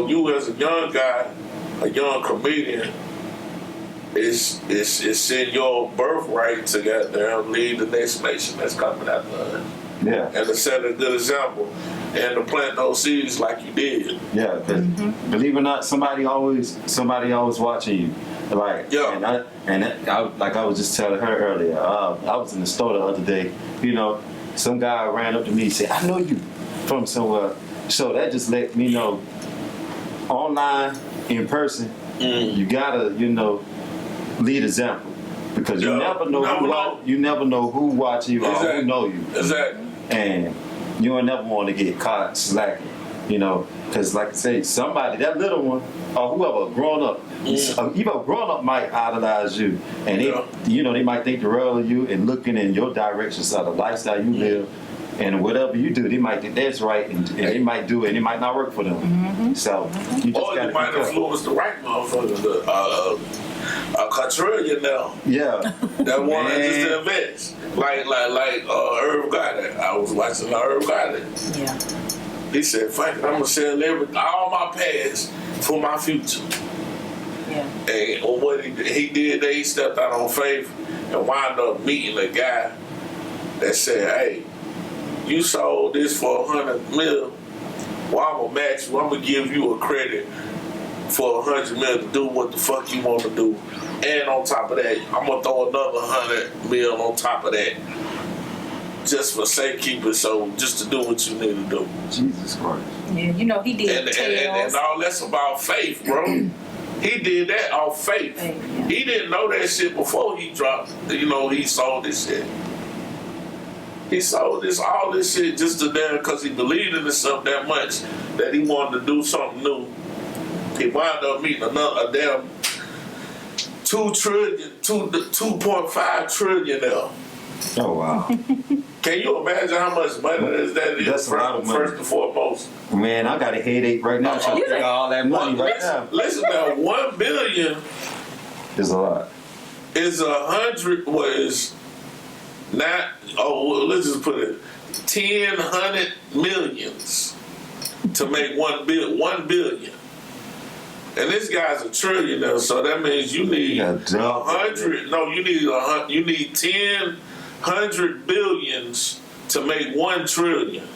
you as a young guy, a young comedian, it's in your birthright to goddamn lead the next nation that's coming after us. Yeah. And to set a good example and to plant those seeds like you did. Yeah, because believe it or not, somebody always watching you. Like, Yeah. like I was just telling her earlier, I was in the store the other day, you know, some guy ran up to me and said, I know you from somewhere. So that just let me know, online, in person, you gotta, you know, lead example. Because you never know who watching you or who know you. Exactly. And you will never want to get caught slacking, you know, because like I say, somebody, that little one, or whoever, grown up, even a grown up might idolize you, and they, you know, they might think the world of you and looking in your direction, so the lifestyle you live, and whatever you do, they might think that's right, and they might do it, and it might not work for them. So you just or you might influence the right motherfucker, contrarian now. Yeah. That one that just invest. Like Irv Goddard. I was watching Irv Goddard. Yeah. He said, fuck it, I'm gonna sell all my past for my future. Yeah. And what he did, he stepped out on faith and wound up meeting a guy that said, hey, you sold this for $100 million. Well, I'm gonna match you. I'm gonna give you a credit for $100 million to do what the fuck you want to do. And on top of that, I'm gonna throw another $100 million on top of that. Just for safekeeping, so just to do what you need to do. Jesus Christ. Yeah, you know, he did and all that's about faith, bro. He did that off faith. Yeah. He didn't know that shit before he dropped, you know, he sold this shit. He sold all this shit just to damn, because he believed in himself that much that he wanted to do something new. He wound up meeting a damn 2.5 trillion now. Oh, wow. Can you imagine how much money that is? That's a lot of money. First and foremost. Man, I got a headache right now trying to figure all that money now. Listen, now, 1 billion is a lot. Is 100 was not. Oh, let's just put it 100 millions to make 1 billion. And this guy's a trillionaire, so that means you need 100. No, you need 100 billions to make 1 trillion.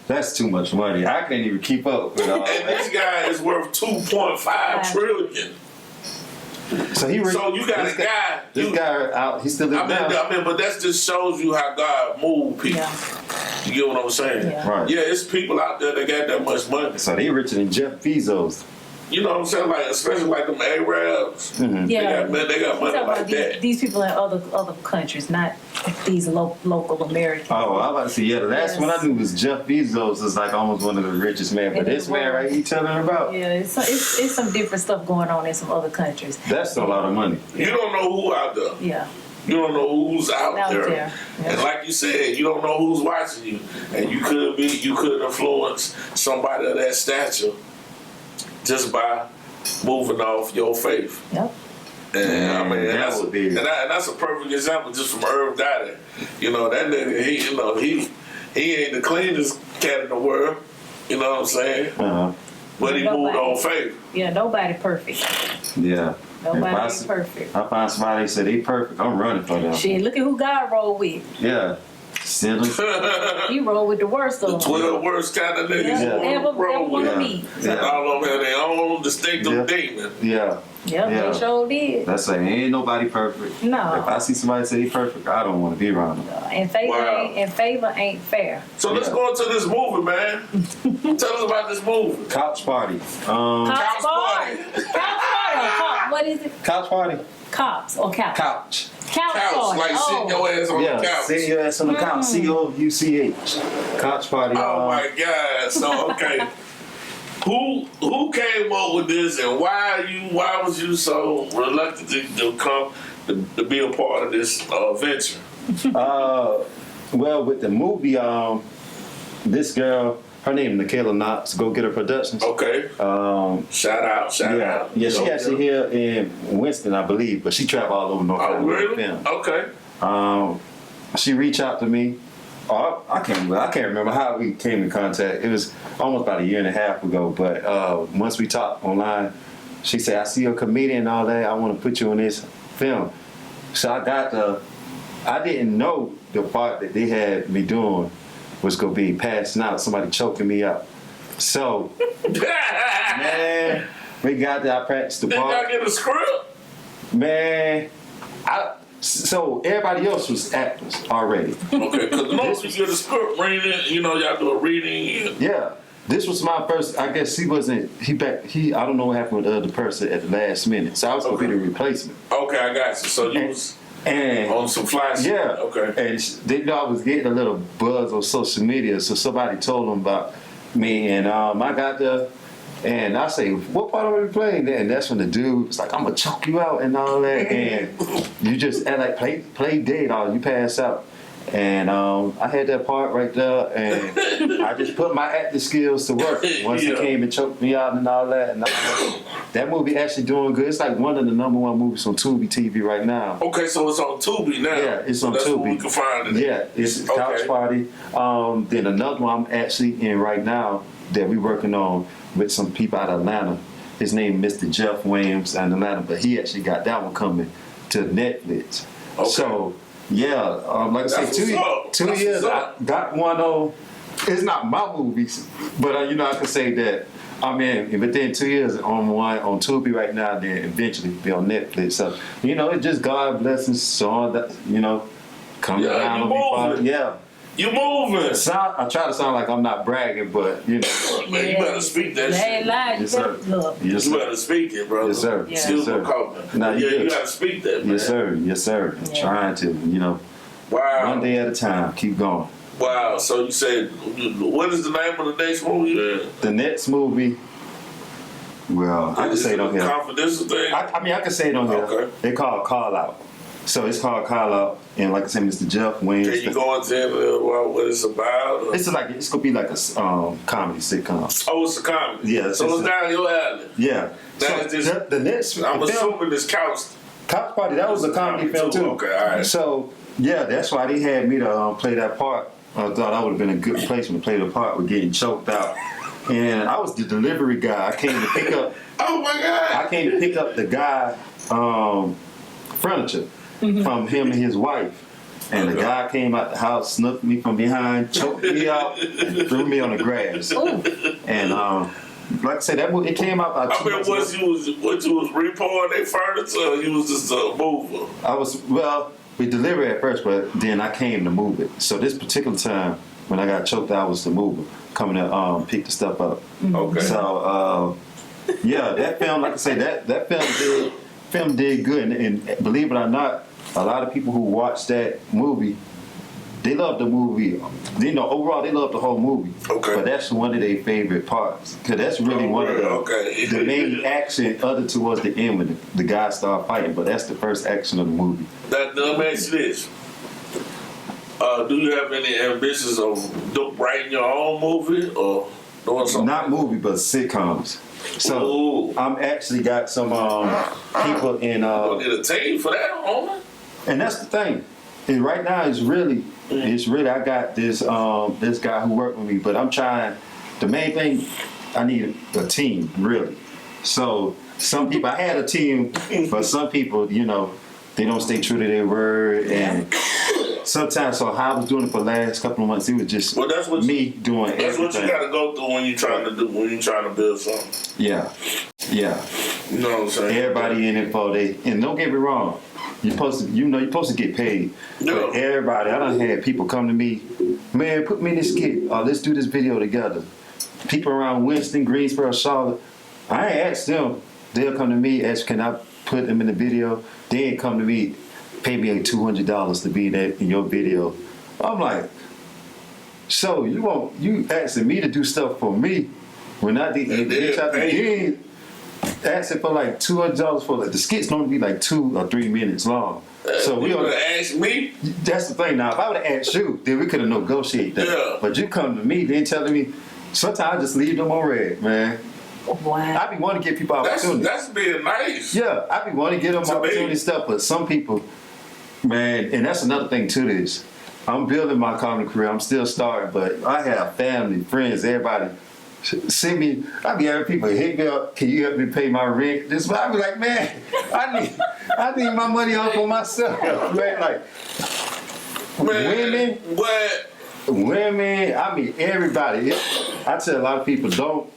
That's too much money. I can't even keep up with all and this guy is worth 2.5 trillion. So you got a guy. This guy out. He still lives down. I mean, but that just shows you how God moved people. Yeah. You get what I'm saying? Yeah. Right. Yeah, it's people out there that got that much money. So they richer than Jeff Bezos. You know what I'm saying? Like, especially like them Arabs. Mm-hmm. Yeah. They got money like that. These people in other countries, not these local Americans. Oh, I was about to say, the last one I knew was Jeff Bezos is like almost one of the richest men. But this man right he telling about. Yeah, it's some different stuff going on in some other countries. That's a lot of money. You don't know who out there. Yeah. You don't know who's out there. Yeah. And like you said, you don't know who's watching you. And you could influence somebody of that stature just by moving off your faith. Yep. And I mean, that's a perfect example just from Irv Goddard. You know, that nigga, he ain't the cleanest cat in the world. You know what I'm saying? Uh-huh. But he moved on faith. Yeah, nobody perfect. Yeah. Nobody perfect. I find somebody that said they perfect, I'm running for them. Shit, look at who God rolled with. Yeah. Sinners. He rolled with the worst of them. The 12 worst kind of niggas ever want to meet. Yeah. All of them have their own distinctive demon. Yeah. Yep, they sure did. That's saying ain't nobody perfect. No. If I see somebody say they perfect, I don't want to be around them. And favor ain't fair. So let's go into this movie, man. Tell us about this movie. Couch Party. Couch Party. What is it? Couch Party. Cops or couch? Couch. Couch party. Like sitting your ass on the couch. Sitting your ass on the couch. COUCH. Couch Party. Oh my God. So okay. Who came up with this, and why was you so reluctant to come to be a part of this venture? Well, with the movie, this girl, her name is Jakeel Knox, Go Get Her Productions. Okay. Shout out. Yeah, she actually here in Winston, I believe, but she travel all over North Carolina. Oh, really? Okay. She reached out to me. I can't remember how we came in contact. It was almost about a year and a half ago, but once we talked online, she said, I see you're a comedian and all that. I want to put you on this film. So I didn't know the part that they had me doing was going to be passing out, somebody choking me out. So, man, We got there, I practiced the Did y'all part. get a script? Man, so everybody else was actors already. Okay, because most you get a script reading, y'all do a reading. And, Yeah. This was my first. I guess I don't know what happened with the other person at the last minute. So I was gonna be the replacement. okay, I got you. So you was And on some fly shit. yeah, Okay. And they know I was getting a little buzz on social media, so somebody told them about me, and I got there, and I say, "What part are we playing?" And that's when the dude was like, "I'm gonna choke you out" and all that, and you just act like play dead, all you pass out. And I had that part right there, and I just put my acting skills to work. Once he came and choked me out and all that, and that movie actually doing good. It's like one of the #1 movies on Tubi TV right now. Okay, so it's on Tubi now. Yeah, it's on that's Tubi. Where we can find it. Yeah, it's Couch Party. Then another one I'm actually in right now that we're working on with some people out of Atlanta. His name is Mr. Jeff Williams out of Atlanta, but he actually got that one coming to Netflix. Okay. So yeah, like I said, two years I got one on. It's not my movies, but I can say that I'm in within 2 years on one on Tubi right now. Then eventually be on Netflix. So it's just God blessings. So that coming down on me. Yeah. You moving. I try to sound like I'm not bragging, but Man, you better speak that shit. Yes, sir. Yes, You sir. better speak it, brother. Yes, sir. Excuse me, Nah, you gotta speak that, man. Yes, sir. Yes, sir. I'm trying to, Wow. one day at a time. Keep going. Wow. So you said, what is the name of the next movie? The next movie. Well, I can say it on here. Confidential thing. I can say it on here. Okay. They call it Call Out. So it's called Call Out, and like I said, Mr. Jeff Williams. Can you go into what it's about? Or? It's gonna be like a comedy sitcom. Oh, it's a comedy. Yeah. So it's down your alley. Yeah. That So is just, the next I'm film, assuming this couch. Couch Party, that was a comedy film too. Okay, all right. So yeah, that's why they had me to play that part. I thought I would have been a good placement to play the part with getting choked out. And I was the delivery guy. I came to pick up. Oh my God! I came to pick up the guy furniture from him and his wife. And the guy came out the house, snuffed me from behind, choked me out, and threw me on the grass. And like I said, that movie, it came out about 2 months ago. You was repoing their furniture, or you was just a mover? We delivered at first, but then I came to move it. So this particular time, when I got choked out, I was the mover, coming to pick the stuff up. Okay. So, that film, like I say, that film did good. And believe it or not, a lot of people who watched that movie, they loved the movie. Overall, they loved the whole movie. Okay. But that's one of their favorite parts. Because that's really one of the main action other towards the end when the guys start fighting. But that's the first action of the movie. Let me ask you this. Do you have any ambitions of writing your own movie or doing something? Not movie, but sitcoms. So I'm actually got some people in. You need a team for that, homie? And that's the thing. And right now it's really I got this this guy who worked with me, but I'm trying. The main thing, I need a team, really. So some people, I had a team, but some people, they don't stay true to their word, and sometimes. So how I was doing it for the last couple of months, it was just me doing everything. That's what you got to go through when you're trying to build something. Yeah. You know what I'm saying? Everybody in it for and don't get me wrong. You're supposed to get paid. Yeah. But everybody, I done had people come to me, man, put me in this skit. Let's do this video together. People around Winston, Greensboro, Charlotte, I ain't asked them. They'll come to me, ask, can I put them in the video? They ain't come to me, pay me like $200 to be in your video. I'm like, so you asking me to do stuff for me when I did asking for like $200 for the skits normally be like 2 or 3 minutes long. So you would have asked me? That's the thing. Now, if I would have asked you, then we could have negotiated that. Yeah. But you come to me, then telling me, sometimes I just leave them on red, man. Wow. I be wanting to give people opportunities. That's being nice. Yeah, I be wanting to give them opportunity stuff, but some people, man, and that's another thing to this. I'm building my comedy career. I'm still starting, but I have family, friends, everybody. See me, I be having people hit me up, can you help me pay my rent? I be like, man, I need my money off for myself. Man, like, women. But women, I mean everybody. I tell a lot of people don't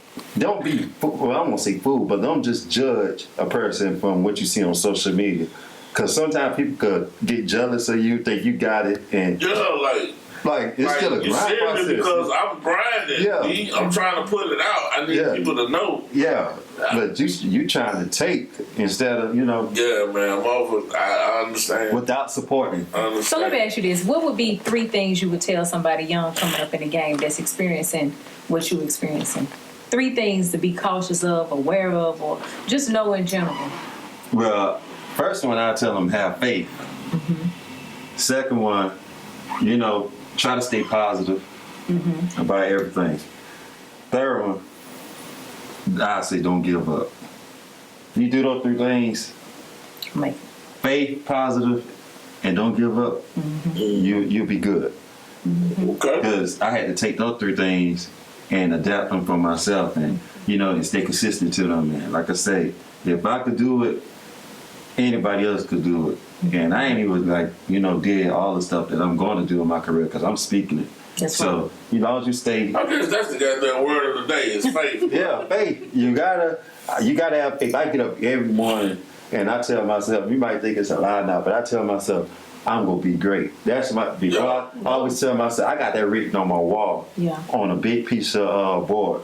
be, well, I won't say fool, but don't just judge a person from what you see on social media. Because sometimes people could get jealous of you, think you got it, and like it's still a grind process. Because I'm grinding. Yeah. I'm trying to put it out. I need people to know. Yeah, but you trying to take instead of, Yeah, man. I'm over. I understand. Without supporting. So let me ask you this: what would be 3 things you would tell somebody young coming up in the game that's experiencing what you're experiencing? 3 things to be cautious of, aware of, or just know in general. Well, first one I tell them have faith. Mm-hmm. Second one, try to stay positive about everything. Third one, I say don't give up. You do those 3 things, faith, positive, and don't give up, you'll be good. Okay. Because I had to take those 3 things and adapt them for myself and stay consistent to them, man. Like I say, if I could do it, anybody else could do it. And I ain't even did all the stuff that I'm going to do in my career because I'm speaking it. That's so, right. As you stay. I guess that's the goddamn word of the day is faith. Yeah, faith. You gotta have faith. I get up every morning and I tell myself, you might think it's a lie now, but I tell myself, I'm gonna be great. That's I always tell myself, I got that written on my wall, on a big piece of board.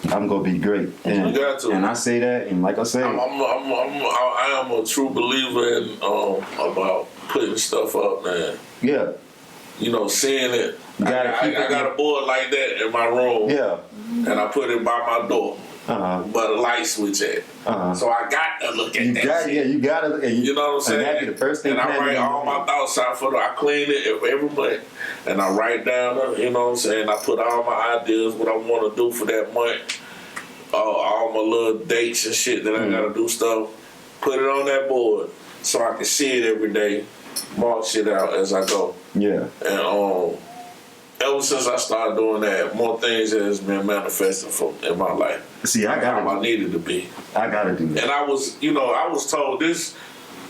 I'm gonna be great, and, you got to. And I say that, and like I say, I am a true believer in about putting stuff up, man. Yeah, seeing it. I got a board like that in my room. Yeah, and I put it by my door. But a light switch at. So I got to look at that shit. Yeah, you got to look at it. You know what I'm saying? And, the first thing and I write all my thoughts out I clean it every month. And I write down, you know what I'm saying? I put all my ideas, what I want to do for that month. All my little dates and shit that I got to do stuff. Put it on that board so I can see it every day. Mark shit out as I go. Yeah. And ever since I started doing that, more things has been manifesting in my life. See, I needed to be. I gotta do that. And I was told this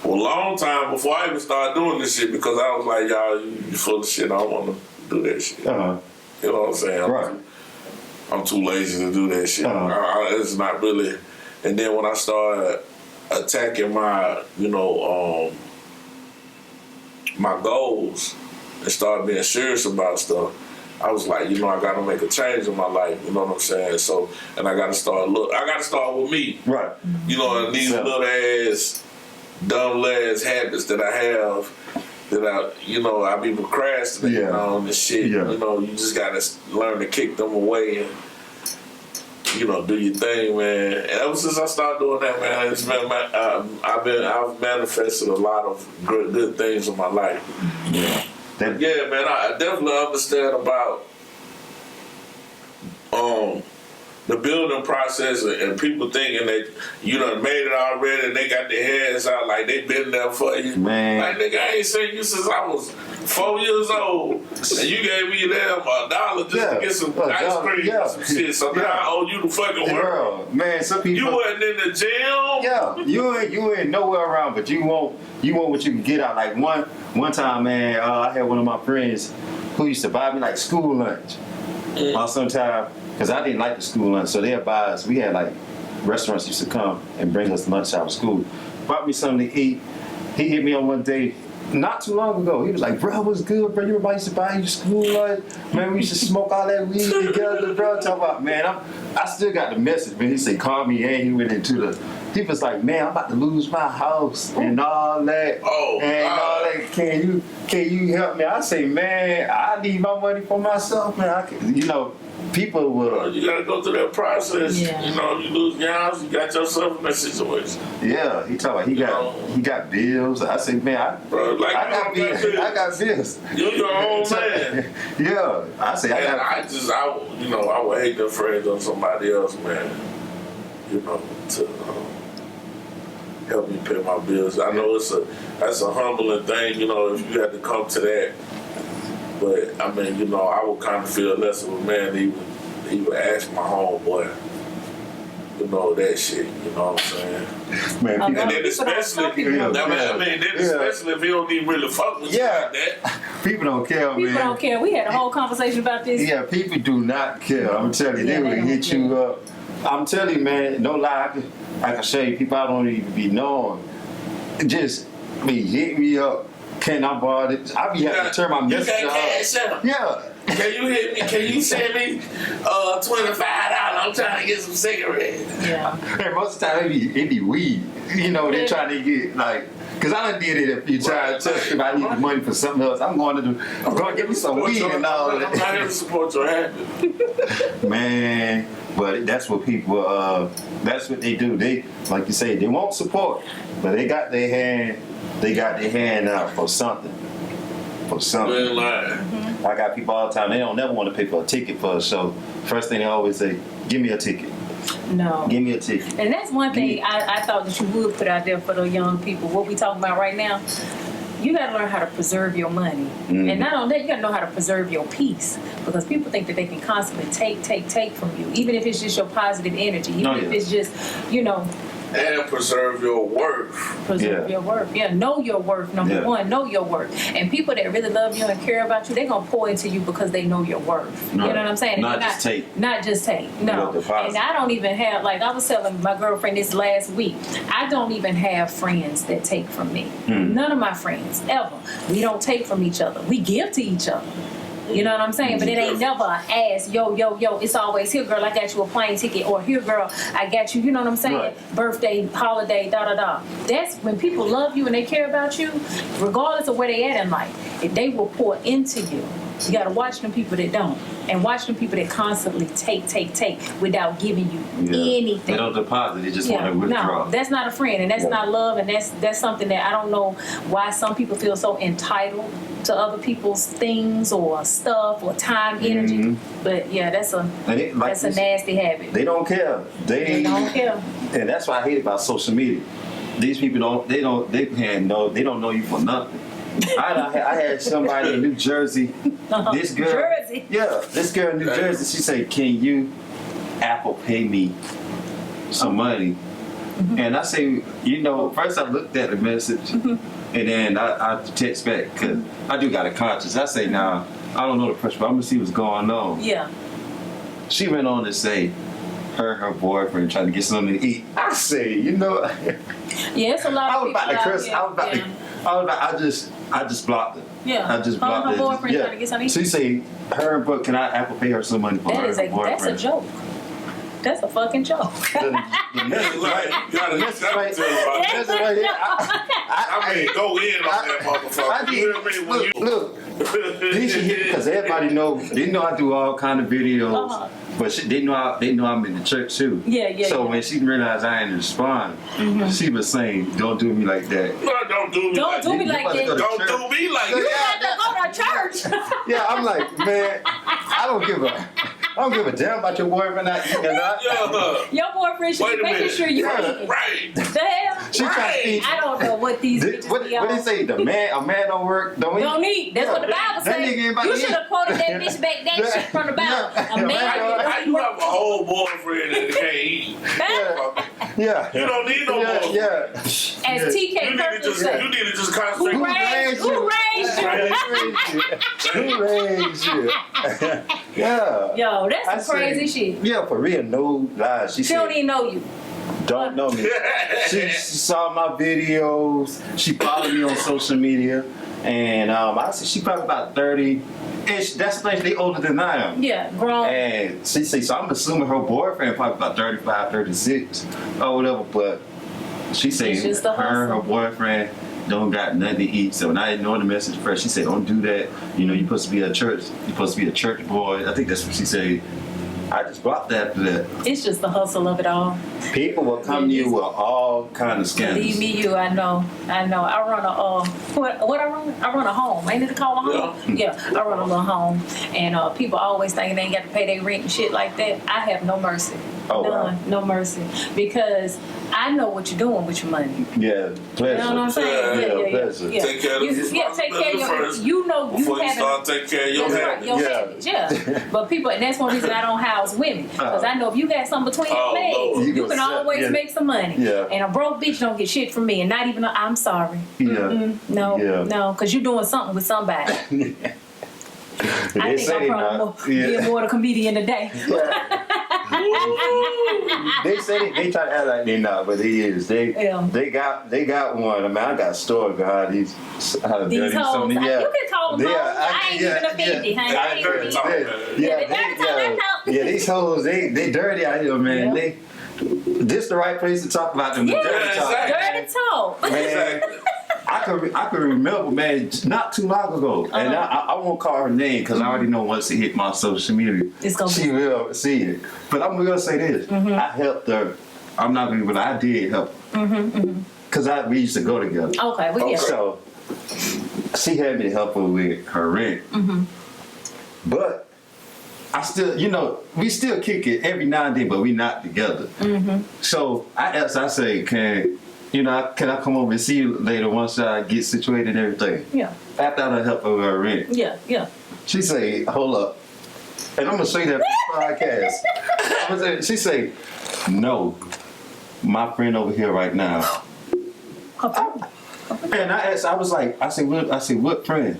for a long time before I even started doing this shit because I was like, y'all, you full of shit. I don't want to do that shit. You know what I'm saying? Right. I'm too lazy to do that shit. It's not really. And then when I started attacking my, my goals and started being serious about stuff, I was like, I got to make a change in my life. You know what I'm saying? So, and I got to start with me. Right. And these little ass, dumb ass habits that I have that I be procrastinating on and shit. Yeah. You just got to learn to kick them away and, do your thing, man. And ever since I started doing that, man, it's been I've manifested a lot of good things in my life. Yeah. Yeah, man, I definitely understand about the building process and people thinking that you done made it already and they got their hands out like they been there for you. Man. Like, nigga, I ain't seen you since I was 4 years old and you gave me $1 just to get some ice cream and some shit. So now I owe you the fucking world. Man, some people. You wasn't in the gym. Yeah, you ain't nowhere around, but you want what you can get out. Like one time, man, I had one of my friends who used to buy me like school lunch. Or sometime, because I didn't like the school lunch, so they'd buy us. We had like restaurants used to come and bring us lunch out of school. Bought me something to eat. He hit me on one day, not too long ago. He was like, "Bro, what's good, bro? You remember I used to buy you school lunch? Man, we used to smoke all that weed together, bro." Talk about, man, I still got the message, man. He said, "Call me," and he went into the. He was like, "Man, I'm about to lose my house and all that. All that. Can you help me?" I say, "Man, I need my money for myself, man. People will." You gotta go through that process. Yeah. You lose your house, you got yourself in that situation. Yeah, he talking about he got bills. I say, man, I got bills. I got bills. You're your own man. Yeah, I say, I would hate to friends on somebody else, man. To help me pay my bills. I know that's a humbling thing, if you had to come to that. But I mean, I would kind of feel less of a man to even ask my homeboy. you know, that shit. You know what I'm saying? Man, And people, then especially, especially if you don't even really fuck with you like that. people don't care, man. People don't care. We had a whole conversation about this. Yeah, people do not care. I'm telling you, Yeah, they they will don't hit you up. I'm telling you, man, don't lie. I can show you people I don't even be knowing. Just hit me up. Can I borrow this? I be having to turn my message off. Yeah. Can you hit me? Can you send me $25? I'm trying to get some cigarettes. Yeah. And most of the time it be weed. You know, they're trying to get like, cause I done did it a few times. If I need the money for something else, I'm going to get me some weed and all I'm that. not here to support your habit. Man, but that's what people. That's what they do. They, like you say, they won't support, but they got their hand. They got their hand out for something. For something. Been lying. I got people all the time. They don't never want to pay for a ticket for a show. First thing they always say, "Give me a ticket." No. Give me a ticket. And that's one thing I thought that you would put out there for the young people. What we talking about right now, you got to learn how to preserve your money. Mm-hmm. And not only that, you got to know how to preserve your peace. Because people think that they can constantly take from you. Even if it's just your positive energy. Even if it's just, And preserve your worth. Preserve your worth. Yeah, know your worth, number one. Know your worth. And people that really love you and care about you, they're going to pour into you because they know your worth. No, you know what I'm saying? Not just take. Not just take. No. And I don't even have, like I was telling my girlfriend this last week, I don't even have friends that take from me. None of my friends, ever. We don't take from each other. We give to each other. You know what I'm saying? But it ain't never ask, yo. It's always, here, girl, I got you a plane ticket. Or, here, girl, I got you, you know what I'm saying? Right. Birthday, holiday, da-da-da. That's when people love you and they care about you, regardless of where they at in life. If they will pour into you, you got to watch them people that don't. And watch them people that constantly take without giving you anything. They don't deposit, they just want to withdraw. No, that's not a friend, and that's not love, and that's something that I don't know why some people feel so entitled to other people's things or stuff or time, energy. But yeah, that's a nasty habit. They don't care. They don't care. And that's what I hate about social media. These people don't know you for nothing. I had somebody in New Jersey. This girl, this girl in New Jersey. She said, "Can you Apple Pay me some money?" And I say, first I looked at the message, and then I text back because I do got a conscience. I say, "Nah, I don't know the pressure, but I'm gonna see what's going on." Yeah. She went on to say, her boyfriend trying to get something to eat. I say, Yeah, it's a lot of people. I just blocked her. Yeah. I just blocked her boyfriend trying to get something to eat. She say, can I Apple Pay her some money for her boyfriend? That's a joke. That's a fucking joke. The message right here. I mean, go in on that motherfucker. Look. Because everybody they know I do all kind of videos, but they know I'm in the church too. So when she realized I ain't respond, she was saying, "Don't do me like that." No, don't do me like that. Don't do me like that. Don't do me like that. You have to go to church. Yeah, I'm like, man, I don't give a damn about your boyfriend not eating or not. Your boyfriend should be making sure you eat. Right. The hell? She trying to eat. I don't know what these bitches What they say? A man don't work, don't eat. Don't eat. That's what the Bible says. You should have quoted that bitch back that shit from the Bible. A man How you have a whole boyfriend that can't eat? Yeah. You don't need no boyfriend. Yeah. As TK Kirkland said. You need to just concentrate. Who raised you? Who raised you? Yeah. Yo, that's some crazy shit. Yeah, for real, no lies. She don't even know you. Don't know me. She saw my videos. She followed me on social media. And I said she probably about 30. And that's the thing, they older than I am. Yeah, grown. And she said, so I'm assuming her boyfriend probably about 35, 36 or whatever. But she said her boyfriend don't got nothing to eat. So when I ignored the message first, she said, don't do that. You're supposed to be a church boy. I think that's what she said. I just blocked after that. It's just the hustle of it all. People will come to you with all kind of scandals. Believe me, I know. I run a what I run? I run a home. Ain't it called a home? Yeah, I run a little home, and people always think they ain't got to pay their rent and shit like that. I have no mercy. Oh, wow. None, no mercy. Because I know what you're doing with your money. Yeah, pleasure. You know what I'm saying? Yeah, pleasure. Take care of the take care of your first. You know you Before you have start taking care of your that's right, habits. your Yeah. habits, yeah. But people, and that's one reason I don't house women. Because I know if you got something between your Oh, legs, Lord. you You can gonna always set- make some money. Yeah. And a broke bitch don't get shit from me. And not even, I'm sorry. Yeah. No, because you're doing something with somebody. I They think say I'm probably not. more the comedian today. They say they try to act like they not, but they is. They got one. I mean, I got a story behind these how to These dirty hoes, something. you can call them They hoes. are- I ain't even offended, honey. I ain't dirty even- talk. Yeah, These hoes, they dirty out here, man. Yeah. This the right place to talk about them. Yeah, Dirty talk. exactly. dirty talk. Man, Exactly. I can remember, man, not too long ago, and I won't call her name because I already know once it hit my social media, It's gonna she will see it. But I'm gonna say this: I helped her. I'm not gonna, but I did help her because we used to go together. Okay, well, yeah. So she had me to help her with her rent, but I still, we still kick it every now and then, but we not together. So I asked, I say, can I come over and see you later once I get situated and everything? Yeah. After I done help her with her rent. Yeah. She say, hold up. And I'm going to show you that podcast. She say, no, my friend over here right now. And I asked, I said, what friend?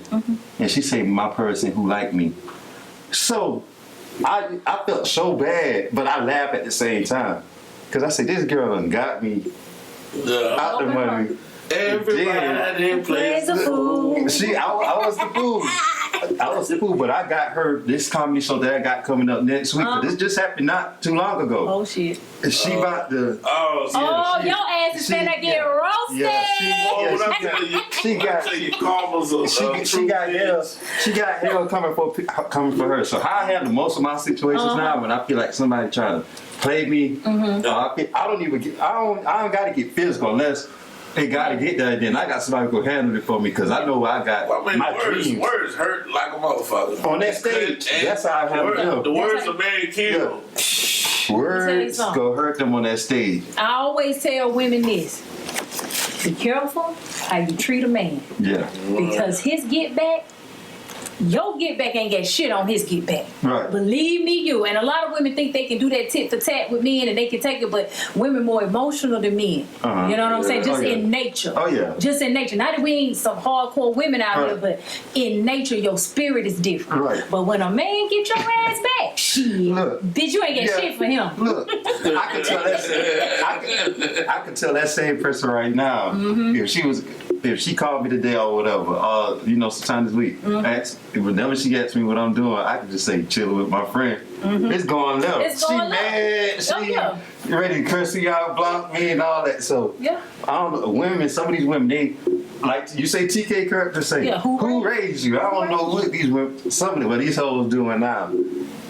And she said, my person who liked me. So I felt so bad, but I laughed at the same time. Because I said, this girl done got me out the money. Everybody plays the fool. I was the fool. I was the fool, but I got her this comedy show that I got coming up next week. This just happened not too long ago. Oh, shit. She about to. Your ass is finna get roasted. She got hell coming for her. So how I handle most of my situations now when I feel like somebody trying to play me, I don't gotta get physical unless they gotta get there. Then I got somebody who can handle it for me because I know I got my dreams. Words hurt like a motherfucker. On that stage, that's how I handle them. The words of man kill. Words go hurt them on that stage. I always tell women this. Be careful how you treat a man. Yeah. Because his get back, your get back ain't got shit on his get back. Right. Believe me, you. And a lot of women think they can do that tit for tat with men and they can take it, but women more emotional than men. Uh-huh. You know what I'm saying? Just in nature. Oh, yeah. Just in nature. Not that we ain't some hardcore women out here, but in nature, your spirit is different. Right. But when a man get your ass back, shit, bitch, you ain't got shit for him. Look, I could tell that same person right now if she called me today or whatever, sometime this week, whenever she asks me what I'm doing, I can just say chilling with my friend. It's going left. It's going left. She ready to curse me out, block me, and all that. So I don't know. Women, some of these women, they like you say. TK Kirk just say, "Who raised you?" I don't know what these women, some of them, what these hoes doing now.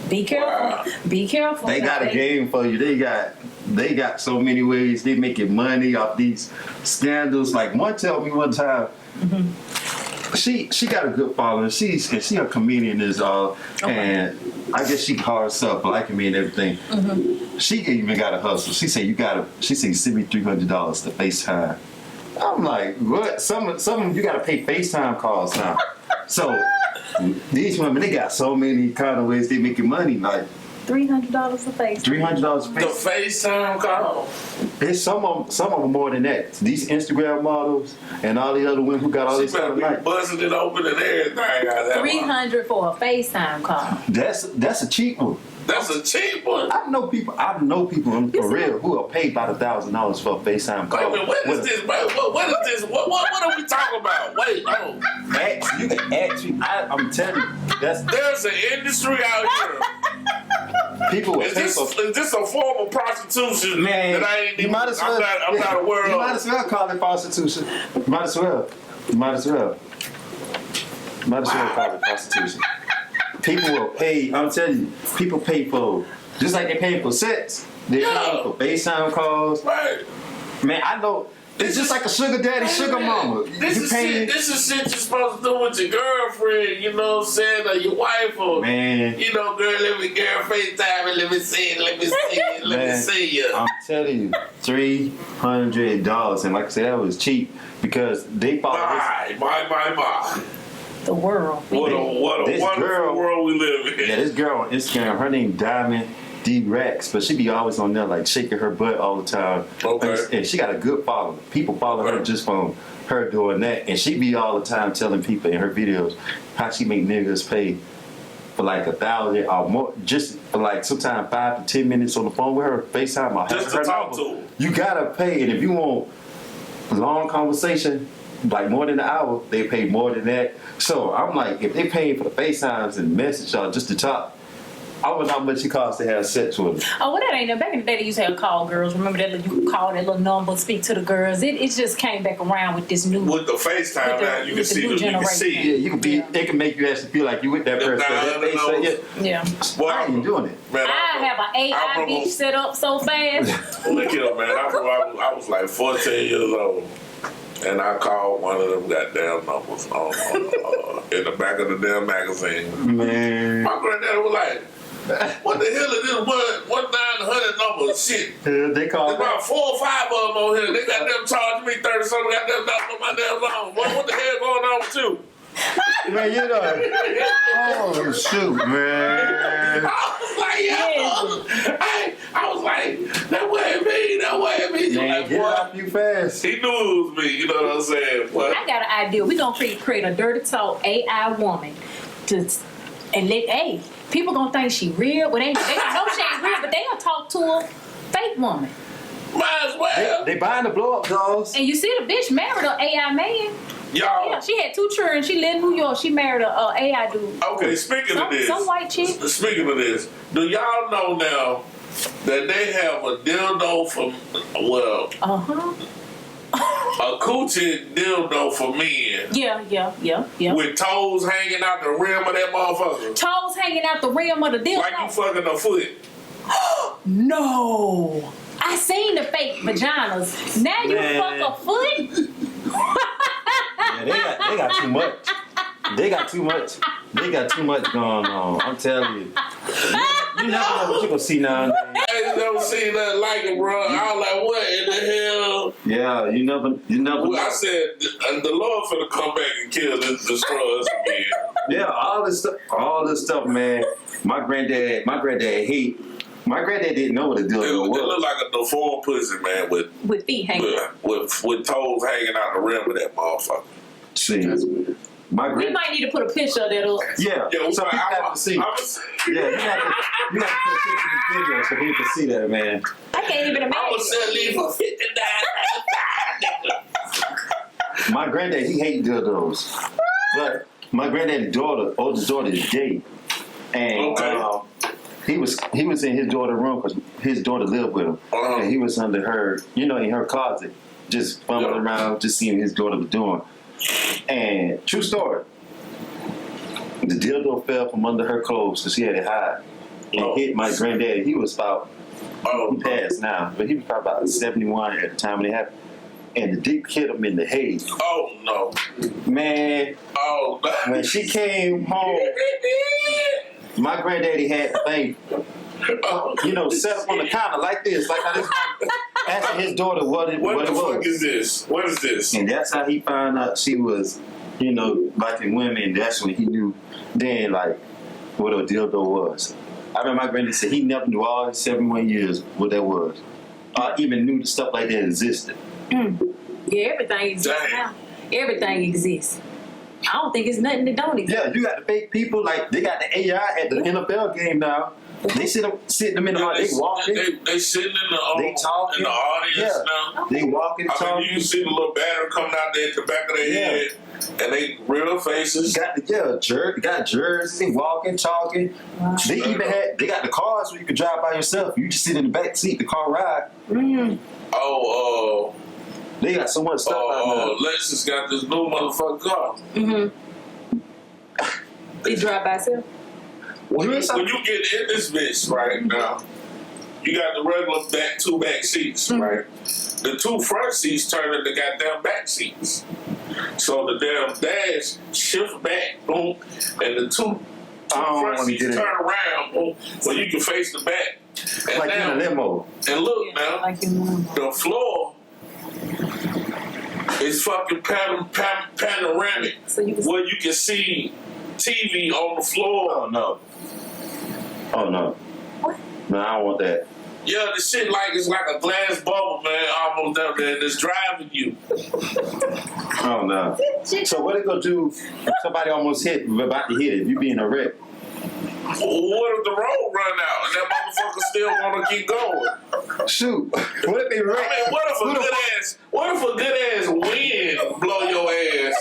Be careful. Wow. Be careful. They got a game for you. They got so many ways they making money off these scandals. Like one tell me one time, she got a good following. She a comedian and I guess she called herself liking me and everything. She even got a hustle. She said send me $300 to FaceTime. I'm like, what? Some of them you gotta pay FaceTime calls now. So these women, they got so many kind of ways they making money. Like $300 a face. $300 a face. The FaceTime call. It's some of them more than that. These Instagram models and all the other women who got all this stuff. Like buzzing it open and everything. $300 for a FaceTime call. That's a cheap one. That's a cheap one. I know people for real who are paid about $1,000 for a FaceTime call. Wait a minute, what is this, bro? What is this? What are we talking about? Wait, no. You can ask me. I'm telling you, there's an industry out here. People is this a form of prostitution? Man, that I ain't you might as well. I'm not aware of. You might as well call it prostitution. Might as well call it prostitution. People will pay. I'm telling you, people pay for just like they pay for sex. They pay for FaceTime calls. Right. Man, I know It's just like a sugar daddy, sugar mama. This is shit you're supposed to do with your girlfriend, you know what I'm saying, or your wife, or man. You know, girl, let me FaceTime and let me see it, let me see you. I'm telling you, $300, and like I said, that was cheap because they follow My. The world. What a wonderful world we live in. Yeah, this girl on Instagram, her name Diamond D Rex, but she be always on there like shaking her butt all the time. Okay. And she got a good following. People follow her just from her doing that, and she be all the time telling people in her videos how she make niggas pay for like $1,000 or more, just for like sometimes 5 to 10 minutes on the phone with her, FaceTime or just to talk to her. You gotta pay, and if you want a long conversation, like more than an hour, they pay more than that. So I'm like, if they paying for the FaceTimes and message y'all just to talk, I wonder how much it costs to have sex with them. Oh, well, that ain't no. Back in the day, they used to have call girls. Remember that? You could call that little number, speak to the girls. It just came back around with this new. With the FaceTime now, you can see them. You can see. Yeah, you can be. Yeah. It can make you actually feel like you with that person. Yeah. Well, I ain't doing it. Man, I have an AI beach set up so fast. Look at him, man. I was like 14 years old. And I called one of them goddamn numbers in the back of the damn magazine. Man. My granddaddy was like, what the hell is this 1-900 number? Shit. They call There's about 4 or 5 of them on here. They got them charging me 30 something, got them dollars on my damn phone. What the hell going on with you? Man, you know. Oh, shoot, man. I was like, I was like, that wasn't me. Man, like, get off you fast. He knew it was me, you know what I'm saying? But I got an idea. We're going to create a dirty talk AI woman people gonna think she real, but they know she ain't real, but they gonna talk to a fake woman. Might as well. They buying the blow up dolls. And you see the bitch married an AI man. Y'all. Yeah, she had 2 children. She lived in New York. She married a AI dude. Okay, speaking of this. Some white chick. Speaking of this, do y'all know now that they have a dildo for, a coochie dildo for men. Yeah. With toes hanging out the rim of that motherfucker. Toes hanging out the rim of the dildo. Like you fucking a foot. No. I seen the fake vaginas. Now you fuck a foot? Yeah, they got too much. They got too much going on. I'm telling you. You never know what you gonna see now. I ain't never seen nothing like it, bro. I was like, what in the hell? Yeah, you never. Well, I said, the Lord finna come back and kill us, destroy us again. Yeah, all this stuff, man. My granddad didn't know what a dildo was. It looked like a deformed pussy, man, with feet hanging out. With toes hanging out the rim of that motherfucker. See, We might need to put a picture of that up. Yeah, so people have to see. Yeah, you have to put a picture in the video so people can see that, man. I can't even imagine. I was selling for $59. My granddad, he hates dildos. But my granddad's oldest daughter is gay. And he was in his daughter's room because his daughter lived with him. And he was under her, in her closet, just fumbling around, just seeing what his daughter was doing. And true story, the dildo fell from under her clothes because she had it high. And hit my granddad. He was about, he passed now, but he was probably about 71 at the time when it happened. And the dick hit him in the head. Oh, no. Man. Oh, no. When she came home, my granddaddy had the thing, set up on the counter like this, like how this asking his daughter what it was. What the fuck is this? What is this? And that's how he found out she was, liking women. That's when he knew then, like, what a dildo was. I remember my granddad said he never knew all his 71 years what that was. Even knew the stuff like that existed. Yeah, everything exists now. Everything exists. I don't think it's nothing that don't exist. Yeah, you got the fake people, like, they got the AI at the NFL game now. They sit them in the they walking. They sitting in the talking in the audience now. They walking, talking. You see the little battery coming out there at the back of their head, and they real faces. Got jerseys. They walking, talking. Wow. They got the cars where you can drive by yourself. You just sit in the back seat, the car ride. They got so much stuff out there. Lexus got this new motherfucking car. They drive by itself. When you get in this bitch right now, you got the regular two back seats, right? The two front seats turn into goddamn back seats. So the damn dash shift back, boom, and the two front seats turn around, boom, so you can face the back. And like now, in a limo. And look now, the floor is fucking panoramic, so where you can see TV on the floor. Oh no. Oh no. What? No, I don't want that. Yeah, the shit it's like a glass bubble, man, almost down there, and it's driving you. Oh no. So what it gonna do if somebody almost about to hit it, if you be in a wreck? What if the road run out and that motherfucker still want to keep going? Shoot. What if they wreck? I mean, what if a good ass wind blow your ass?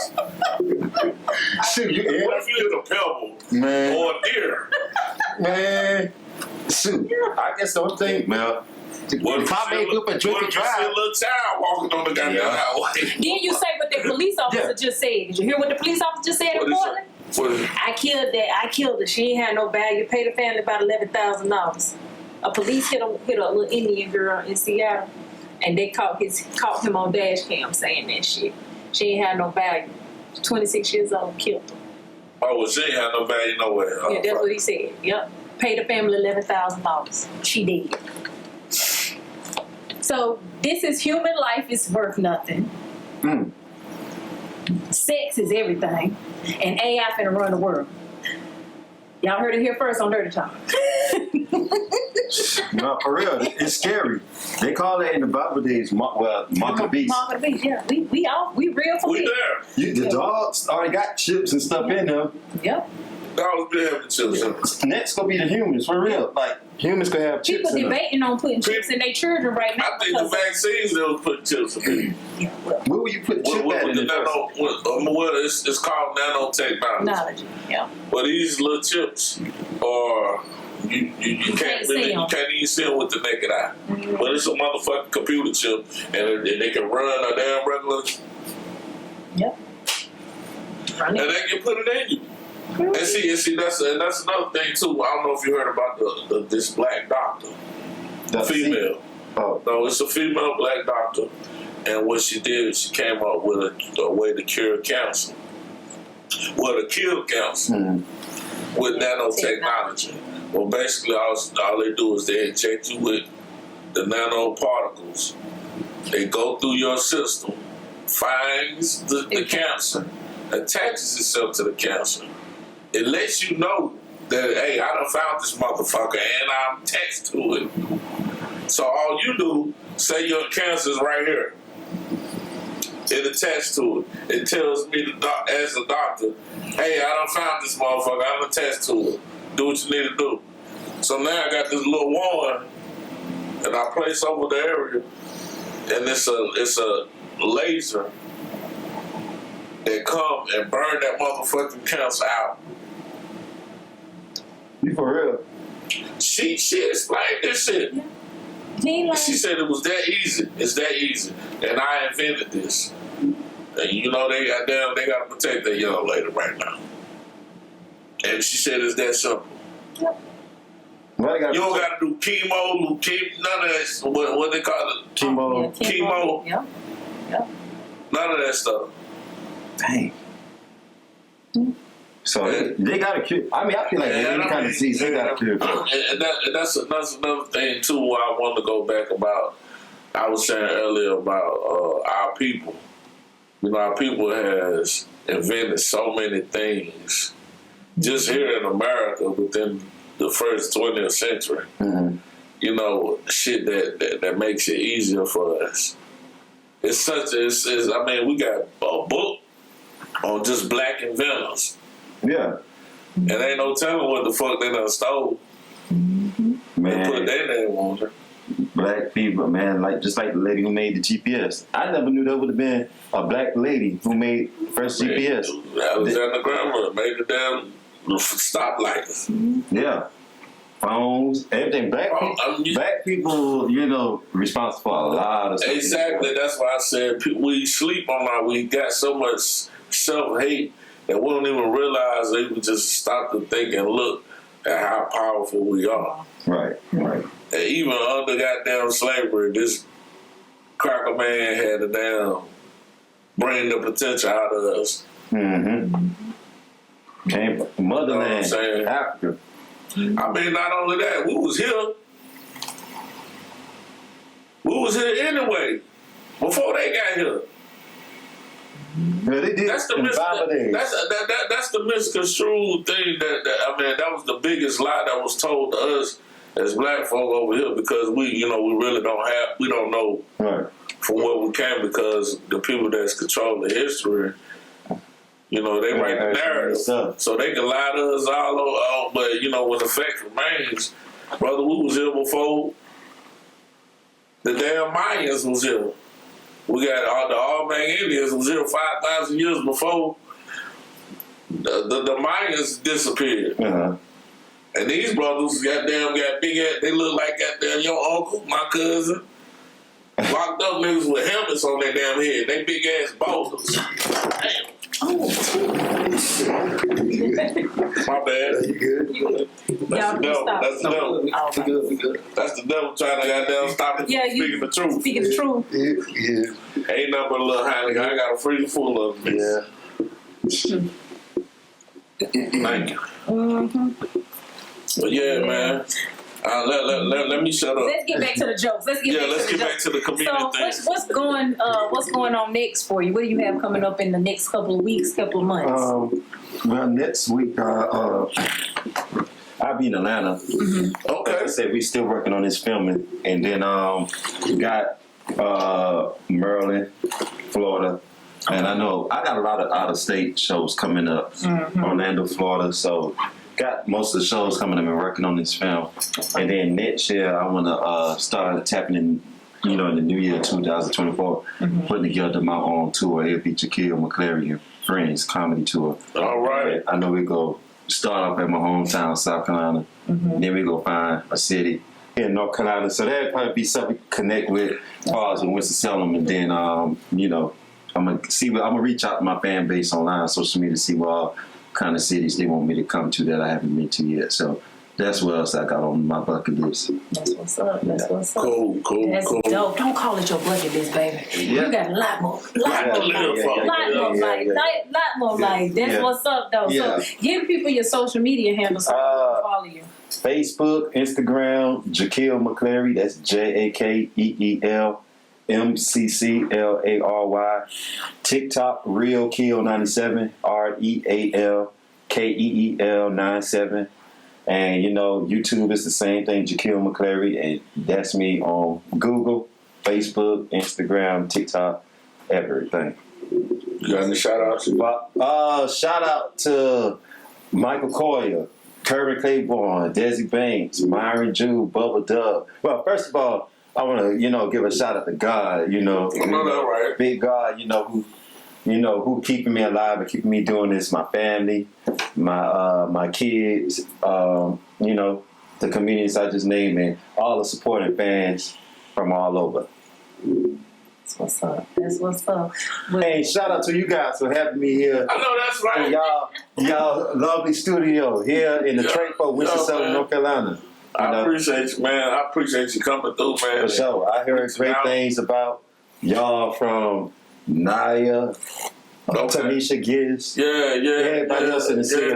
Shoot, what if you hit a pebble, man, or a deer? Man, shoot. I guess the only thing, man. What if you see a little child walking on the goddamn highway? Then you say what the police officer just said. Did you hear what the police officer just said in Portland? I killed her. She ain't had no value. Paid the family about $11,000. A police hit a little Indian girl in Seattle, and they caught him on dash cam saying that shit. She ain't had no value. 26 years old, killed her. Oh, well, she ain't had no value nowhere. Yeah, that's what he said. Yep. Paid the family $11,000. She did. So this is human life is worth nothing. Sex is everything. And AI finna run the world. Y'all heard it here first on Dirty Talk. No, for real, it's scary. They call it in the Bible days, mark of the beast. Mark of the beast, yeah. We real for we there. The dogs already got chips and stuff in them. Yep. Dogs been having chips in them. Next gonna be the humans, for real. Like, humans could have chips People in them. debating on putting chips in their children right now. I think the vaccines, they was putting chips in them. Where would you put chip at in it? It's called nanotechnology. Yeah. But these little chips are you can't even see them with the naked eye. But it's a motherfucking computer chip, and they can run a damn regular. Yep. And they can put it in you. And see, that's another thing too. I don't know if you heard about this black doctor, the female. Oh no, it's a female black doctor, and what she did, she came up with a way to cure cancer, well, to kill cancer with nanotechnology. Well, basically, all they do is they inject you with the nanoparticles. They go through your system, finds the cancer, attaches itself to the cancer. It lets you know that, hey, I done found this motherfucker and I'm attached to it. So all you do, say your cancer is right here. It attached to it. It tells me, as a doctor, hey, I done found this motherfucker, I'm attached to it. Do what you need to do. So now I got this little wand that I place over the area, and it's a laser that come and burn that motherfucking cancer out. You for real? She explained this shit. She said it was that easy. It's that easy. And I invented this. And you know they got to protect that young lady right now. And she said it's that simple. Yep. You don't got to do chemo, none of that. What they call it? Chemo. Yeah. None of that stuff. Dang. So they got to cure. I mean, I feel like any kind of disease, they got to cure. And that's another thing too. Where I want to go back about. I was saying earlier about our people. You know, our people has invented so many things just here in America within the first 20th century. Mm-hmm. You know, shit that makes it easier for us. It's I mean, we got a book on just black inventors. Yeah. And ain't no telling what the fuck they done stole. Man. They put their name on it. Black people, man, just like the lady who made the GPS. I never knew there would have been a black lady who made the first GPS. Alexander Graham made the damn stoplights. Yeah. Phones, everything. Black people, you know, responsible for a lot of stuff. Exactly. That's why I said we sleep on we got so much self-hate that we don't even realize that we just stop to think and look. and how powerful we are. Right. And even under goddamn slavery, this cracker man had to damn bring the potential out of us. Mm-hmm. Came from motherland, You know what I'm saying? Africa. I mean, not only that, we was here. We was here anyway, before they got here. Yeah, they did. That's the that's the misconstrued thing that was the biggest lie that was told to us as black folk over here, because we really don't know right. from where we came, because the people that's controlling the history, they write the narrative, so they can lie to us all over. But when the fact remains, brother, we was here before the damn Mayans was here. We got all the All-Man Indians was here 5,000 years before the Mayans disappeared. Uh-huh. And these brothers got big ass, they look like goddamn your uncle, my cousin. Locked up niggas with helmets on their damn head. They big ass boulders. Damn. My bad. You good? That's the devil. That's the devil. We good. That's the devil trying to goddamn stop me from speaking the truth. Speaking the truth. Yeah. Ain't nothing but a little honey. I got a freezer full of them. Yeah. Thank you. Mm-hmm. But yeah, man. Let me shut up. Let's get back to the jokes. Let's get back to the comedian thing. So what's going on next for you? What do you have coming up in the next couple of weeks, couple of months? Well, next week I'll be in Atlanta. Mm-hmm. Okay. Like I said, we still working on this filming, and then we got Maryland, Florida, and I know I got a lot of out of state shows coming up. Mm-hmm. Orlando, Florida, so. Got most of the shows coming up and working on this film. And then next year, I want to start tapping in, in the new year, 2024, putting together my own tour. It'll be Jakeel, McClary, and Friends comedy tour. All right. I know we go start off at my hometown, South Carolina. Then we go find a city here in North Carolina. So that'll probably be something to connect with as far as Winston-Salem. And then, I'm gonna reach out to my fan base online, social media, to see what kind of cities they want me to come to that I haven't been to yet. So that's what else I got on my bucket list. That's what's up. That's what's up. Cool. That's dope. Don't call it your bucket list, baby. Yeah. You got a lot more. Lot more life. That's what's up, though. Yeah. So give people your social media handles so they can follow you. Facebook, Instagram, Jakeel McClary. That's JakeelMcClary. TikTok, RealKeel97, RealKeel97. And YouTube is the same thing, Jakeel McClary, and that's me on Google, Facebook, Instagram, TikTok, everything. You got any shout outs? Shout out to Michael Coyer, Kirby Claiborne, Desi Banks, Myron Jew, Bubba Dub. Well, first of all, I want to, give a shout out to God, Right. Big God, who keeping me alive and keeping me doing this. My family, my kids, the comedians I just named, and all the supporting fans from all over. That's what's up. That's what's up. Hey, shout out to you guys for having me here. I know that's right. Y'all lovely studio here in the Tradepo, Winston-Salem, North Carolina. I appreciate you, man. I appreciate you coming through, man. For sure. I heard great things about y'all from Naya, Tamisha Gibbs. Everybody else in the city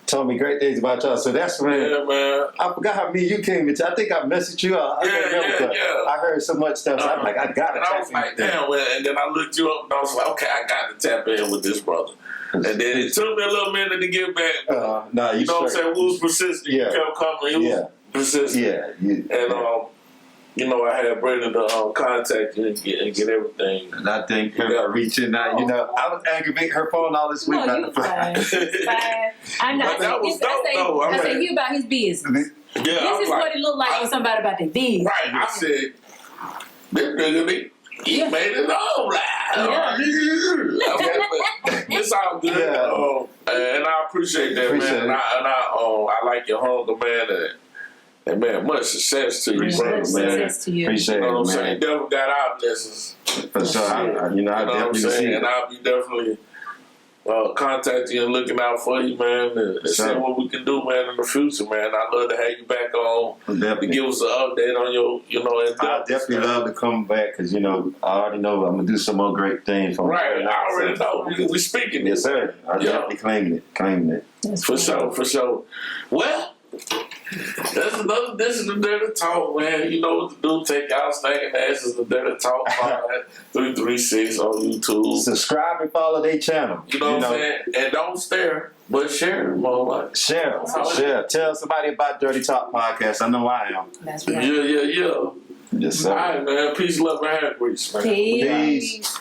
told me great things about y'all. So that's when I forgot how me and you came into. I think I messaged you out. I heard so much stuff. So I'm like, I gotta tap in. I was like, damn. And then I looked you up and I was like, okay, I got to tap in with this brother. And then it took me a little minute to get back. You know what I'm saying? We was persistent. You kept coming. It was persistent. And I had Brandon to contact you and get everything. And I think her reaching out, I was aggravating her phone all this week. No, you fine. I know. That was dope, though. I said, you about his business. This is what it looked like when somebody about their business. Right. I said, this nigga, he made it all right. It's all good. And I appreciate that, man. I like your hunger, man. And man, much success to you, brother, man. Success to you. Appreciate it, man. I'm saying? You definitely got our blessings. For sure. I definitely see it. And I'll be definitely contacting you and looking out for you, man, and seeing what we can do, man, in the future, man. I'd love to have you back on to give us an update on your, I definitely love to come back because, I already know I'm going to do some more great things. Right, I already know. We speaking it. Yes, sir. I'm definitely claiming it. For sure. Well, this is the Dirty Talk, man. You know what to do. Take out stinking asses, the Dirty Talk 336 on YouTube. Subscribe and follow their channel. You know what I'm saying? And don't stare, but share. Share. Tell somebody about Dirty Talk Podcast. I know I am. That's right. Yeah. Yes, sir. All right, man. Peace, love, and hair grease, man. Peace.